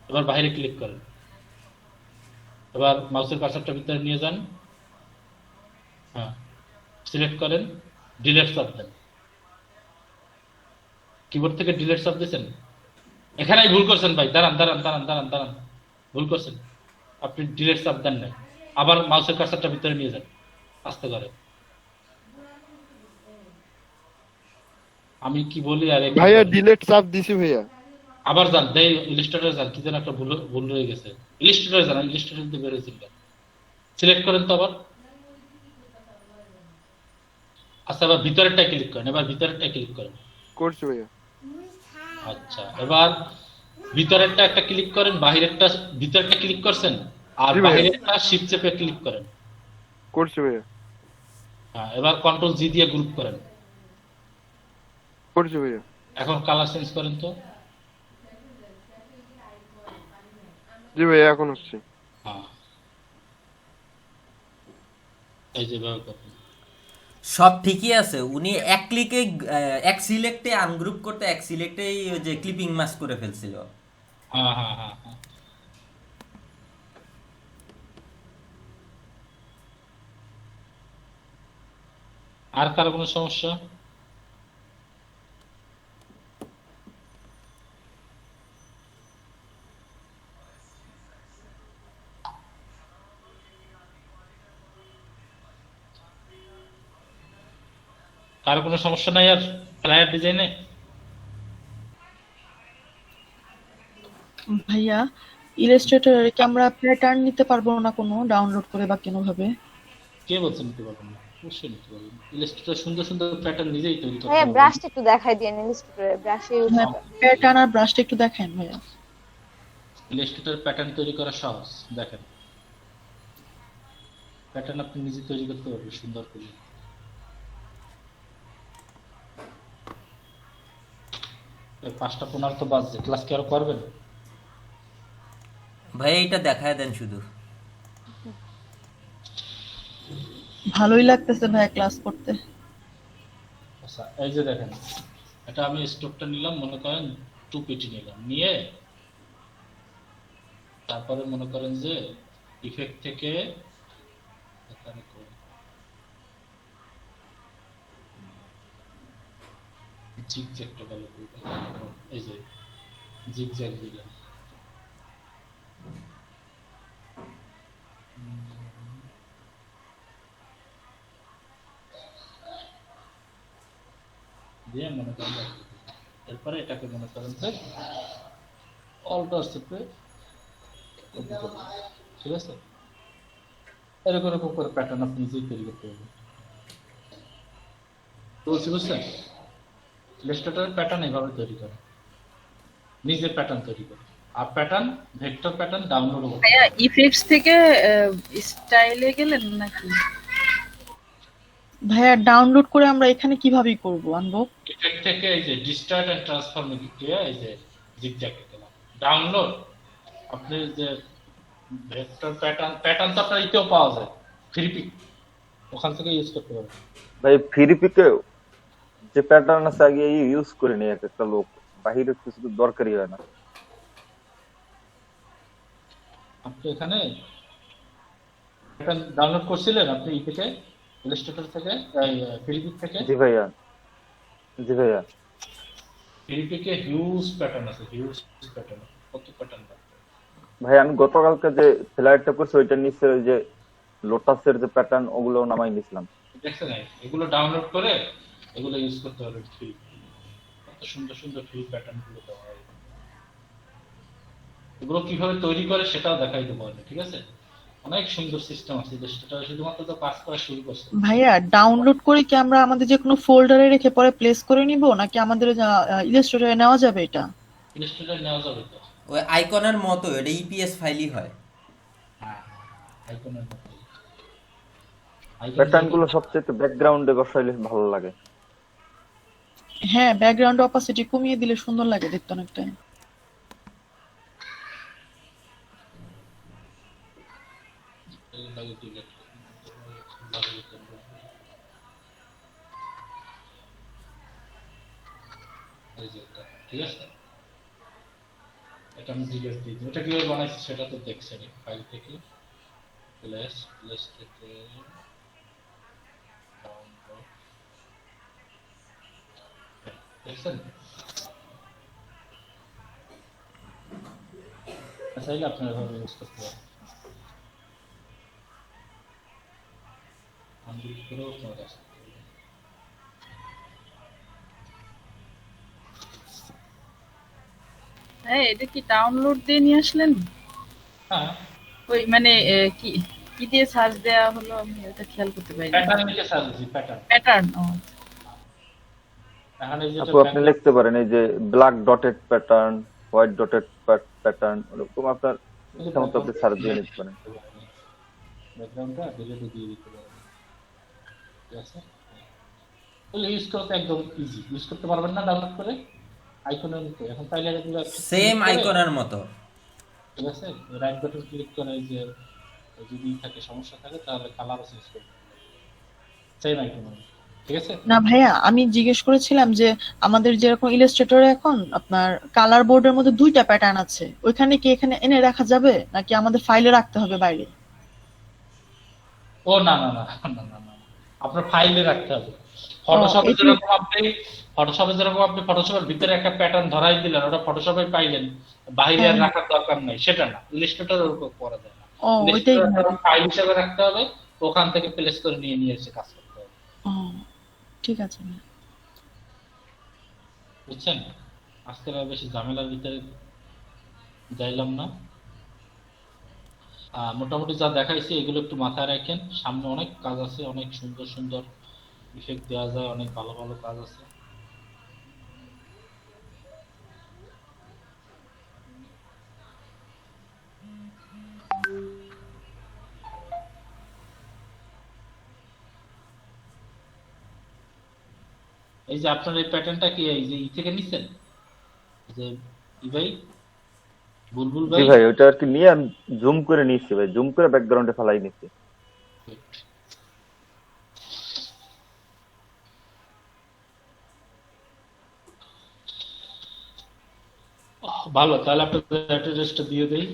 এবার বাইরে ক্লিক করেন। এবার মাউসের কার্সারটা ভিতরে নিয়ে যান। হ্যাঁ, সিলেক্ট করেন, ডিলিট সাব দেন। কিবোর্ড থেকে ডিলিট সাব দিয়েছেন, এখানেই ভুল করছেন ভাই। দাঁড়ান দাঁড়ান দাঁড়ান দাঁড়ান দাঁড়ান, ভুল করছেন, আপনি ডিলিট সাব দেন নাই। আবার মাউসের কার্সারটা ভিতরে নিয়ে যান আস্তে করে। আমি কি বলি আর ভাইয়া ডিলেট চাপ দিছি ভাইয়া। আবার যান, দেই ইলাস্ট্রেটরে যান, কি যেন একটা ভুল ভুল রয়ে গেছে। ইলাস্ট্রেটরে যান, ইলাস্ট্রেটর দিয়ে বেরোয়েছিল, সিলেক্ট করেন তো আবার। আচ্ছা, এবার ভিতরেরটা ক্লিক করেন, এবার ভিতরেরটা ক্লিক করেন। করছি ভাইয়া। আচ্ছা, এবার ভিতরেরটা একটা ক্লিক করেন, বাহিরেরটা, ভিতরেরটা ক্লিক করছেন আর জি ভাইয়া। বাহিরেরটা শিফট চেপে ক্লিক করেন। করছি ভাইয়া। হ্যাঁ, এবার কন্ট্রোল জি দিয়ে গ্রুপ করেন। করছি ভাইয়া। এখন কালার চেঞ্জ করেন তো। জি ভাইয়া, এখন হচ্ছে। হ্যাঁ, এই যে ব্যবহার করুন। সব ঠিকই আছে, উনি এক ক্লিকে এক সিলেক্টে আনগ্রুপ করতে এক সিলেক্টেই ওই যে ক্লিপিং মাস্ক করে ফেলছিল। হ্যাঁ হ্যাঁ হ্যাঁ হ্যাঁ, আর কারো কোনো সমস্যা? কারো কোনো সমস্যা নাই আর ফ্লায়ার ডিজাইনে? ভাইয়া ইলাস্ট্রেটরে কি আমরা প্যাটার্ন নিতে পারবো না কোনো ডাউনলোড করে বা কোনো ভাবে? কে বলছে নিতে পারবেন না? অবশ্যই নিতে পারবেন। ইলাস্ট্রেটর সুন্দর সুন্দর প্যাটার্ন নিজেই তৈরি করতে ভাইয়া পারবেন। ব্রাশটা একটু দেখাই দিয়েন ইলাস্ট্রেটরে, ব্রাশে ইউজ হ্যাঁ, প্যাটার্ন আর ব্রাশটা একটু দেখেন ভাইয়া। ইলাস্ট্রেটর প্যাটার্ন তৈরি করা সহজ, দেখেন প্যাটার্ন আপনি নিজে তৈরি করতে পারবেন সুন্দর করে। এই 5:15 তো বাজছে, ক্লাস কি আরো করবেন? ভাই এইটা দেখায় দেন শুধু। ভালোই লাগতেছে ভাইয়া ক্লাস করতে। আচ্ছা এই যে দেখেন, এটা আমি স্টোকটা নিলাম, মনে করেন 2 পেটি নিলাম, নিয়ে তারপরে মনে করেন যে ইফেক্ট থেকে এখানে জিগজ্যাগটা ভালো করে দেখেন। এই যে জিগজ্যাগ দিলাম, দিয়ে মনে করেন এরপরে এটাকে মনে করেন যে অল্টার চেপে ঠিক আছে, এরকম এরকম করে প্যাটার্ন আপনি নিজেই তৈরি করতে পারবেন। তো বুঝছেন, ইলাস্ট্রেটরের প্যাটার্ন এইভাবে তৈরি করে, নিজের প্যাটার্ন তৈরি করে। আর প্যাটার্ন ভেক্টর প্যাটার্ন ডাউনলোড করতে ভাইয়া ইফেক্টস থেকে স্টাইলে গেলেন নাকি? ভাইয়া ডাউনলোড করে আমরা এখানে কিভাবে করব আনবো? ইফেক্ট থেকে এই যে ডিস্টর্ট এন্ড ট্রান্সফর্ম গিয়ে এই যে জিগজ্যাগে গেলাম, ডাউনলোড আপনি যে ভেক্টর প্যাটার্ন তো আপনার ইতেও পাওয়া যায়, ফ্রি পিক, ওখান থেকে ইউজ করতে পারবেন। ভাই ফিরিপিকে যে প্যাটার্ন আছে আগে ইউজ করে নি এক একটা লোক, বাহিরে কিছু তো দরকারই হয় না। আপনি এখানে প্যাটার্ন ডাউনলোড করছিলেন আপনি ই থেকে, ইলাস্ট্রেটর থেকে, ফ্রি পিক থেকে। জি ভাইয়া, জি ভাইয়া। ফ্রি পিকে হিউজ প্যাটার্ন আছে, হিউজ প্যাটার্ন, কত প্যাটার্ন। ভাই আমি গতকালকে যে ফ্লাইটটা করছি ওইটা নিচে ওই যে লোটাসের যে প্যাটার্ন ওগুলো নামাই নিছিলাম। দেখছেন এগুলো ডাউনলোড করে এগুলো ইউজ করতে পারবেন ফ্রি, কত সুন্দর সুন্দর ফ্রি প্যাটার্ন গুলো দেওয়া হয়। এগুলো কিভাবে তৈরি করে সেটাও দেখাই দেবো আমি, ঠিক আছে? অনেক সুন্দর সিস্টেম আছে, সেটা শুধুমাত্র তো কাজ করা শুরু করছে। ভাইয়া ডাউনলোড করে কি আমরা আমাদের যে কোনো ফোল্ডারে রেখে পরে প্লেস করে নিব নাকি আমাদের ইলাস্ট্রেটরে নেওয়া যাবে এটা? ইলাস্ট্রেটর নেওয়া যাবে তো? ওই আইকনের মতো এটা ইপিএস ফাইলই হয়। হ্যাঁ, আইকনের মতো। প্যাটার্ন গুলো সবচেয়ে ব্যাকগ্রাউন্ডে বসাইলে ভালো লাগে। হ্যাঁ, ব্যাকগ্রাউন্ড অপাসিটি কমিয়ে দিলে সুন্দর লাগে দেখতে অনেকটা। ঠিক আছে, এটা আমি ডিলেট দিয়ে দিই। এটা কিভাবে বানাইছি সেটা তো দেখছেন ফাইল থেকে, প্লেস থেকে download, দেখছেন? চাইলে আপনারা এভাবে ইউজ করতে পারেন। আনলিট করেও আপনারা কাজ করতে পারবেন। হ্যাঁ, এটা কি ডাউনলোড দিয়ে নিয়ে আসলেন? হ্যাঁ, ওই মানে কি কি দিয়ে সার্চ দেয়া হলো আমি এটা খেয়াল করতে পারিনি। প্যাটার্ন লিখে সার্চ দিই, প্যাটার্ন। প্যাটার্ন, ও এখন এই যে আপু আপনি লিখতে পারেন এই যে black dotted pattern, white dotted pattern, ওরকম আপনার ইচ্ছা মতো আপনি সার্চ দিয়ে নিতে পারেন। ব্যাকগ্রাউন্ডটা ডিলিট দিয়ে দিতে পারেন, ঠিক আছে? তাহলে ইউজ করতে একদম ইজি, ইউজ করতে পারবেন না ডাউনলোড করে আইকনের মতো। এখন তাইলে এগুলো সেম আইকনের মতো, ঠিক আছে? রাইট বাটন ক্লিক করে এই যে যদি থাকে সমস্যা থাকে তাহলে কালার চেঞ্জ করতে সেম আইকনের, ঠিক আছে? না ভাইয়া, আমি জিজ্ঞেস করেছিলাম যে আমাদের যেরকম ইলাস্ট্রেটরে এখন আপনার কালার বোর্ডের মধ্যে 2টা প্যাটার্ন আছে, ওইখানে কি এখানে এনে রাখা যাবে নাকি আমাদের ফাইলে রাখতে হবে বাইরে? ও না না না না না না, আপনার ফাইলে রাখতে হবে। ফটোশপে যেরকম আপনি ফটোশপের ভিতরে একটা প্যাটার্ন ধরাই দিলেন, ওটা ফটোশপে পাইলেন, বাইরে আর রাখার দরকার নাই, সেটা না। ইলাস্ট্রেটরের উপর করা যায় না, ও ওইটাই। ফাইল হিসেবে রাখতে হবে, ওখান থেকে প্লেস করে নিয়ে নিয়ে এসে কাজ করতে হবে। ও ঠিক আছে ভাইয়া। বুঝছেন? আজকে আর বেশি ঝামেলার ভিতরে যাইলাম না। মোটামুটি যা দেখাইছি এগুলো একটু মাথায় রাখেন, সামনে অনেক কাজ আছে, অনেক সুন্দর সুন্দর ইফেক্ট দেওয়া যায়, অনেক ভালো ভালো কাজ আছে। এই যে আপনার এই প্যাটার্নটা কি এই যে থেকে নিছেন, যে ভাই বুলবুল জি ভাই? ভাই, ওইটা আর কি নিয়ে আমি জুম করে নিয়েছি ভাই, জুম করে ব্যাকগ্রাউন্ডে ফেলাই নিচ্ছি। ভালো, তাহলে আপনার অ্যাড্রেসটা দিয়ে দেই।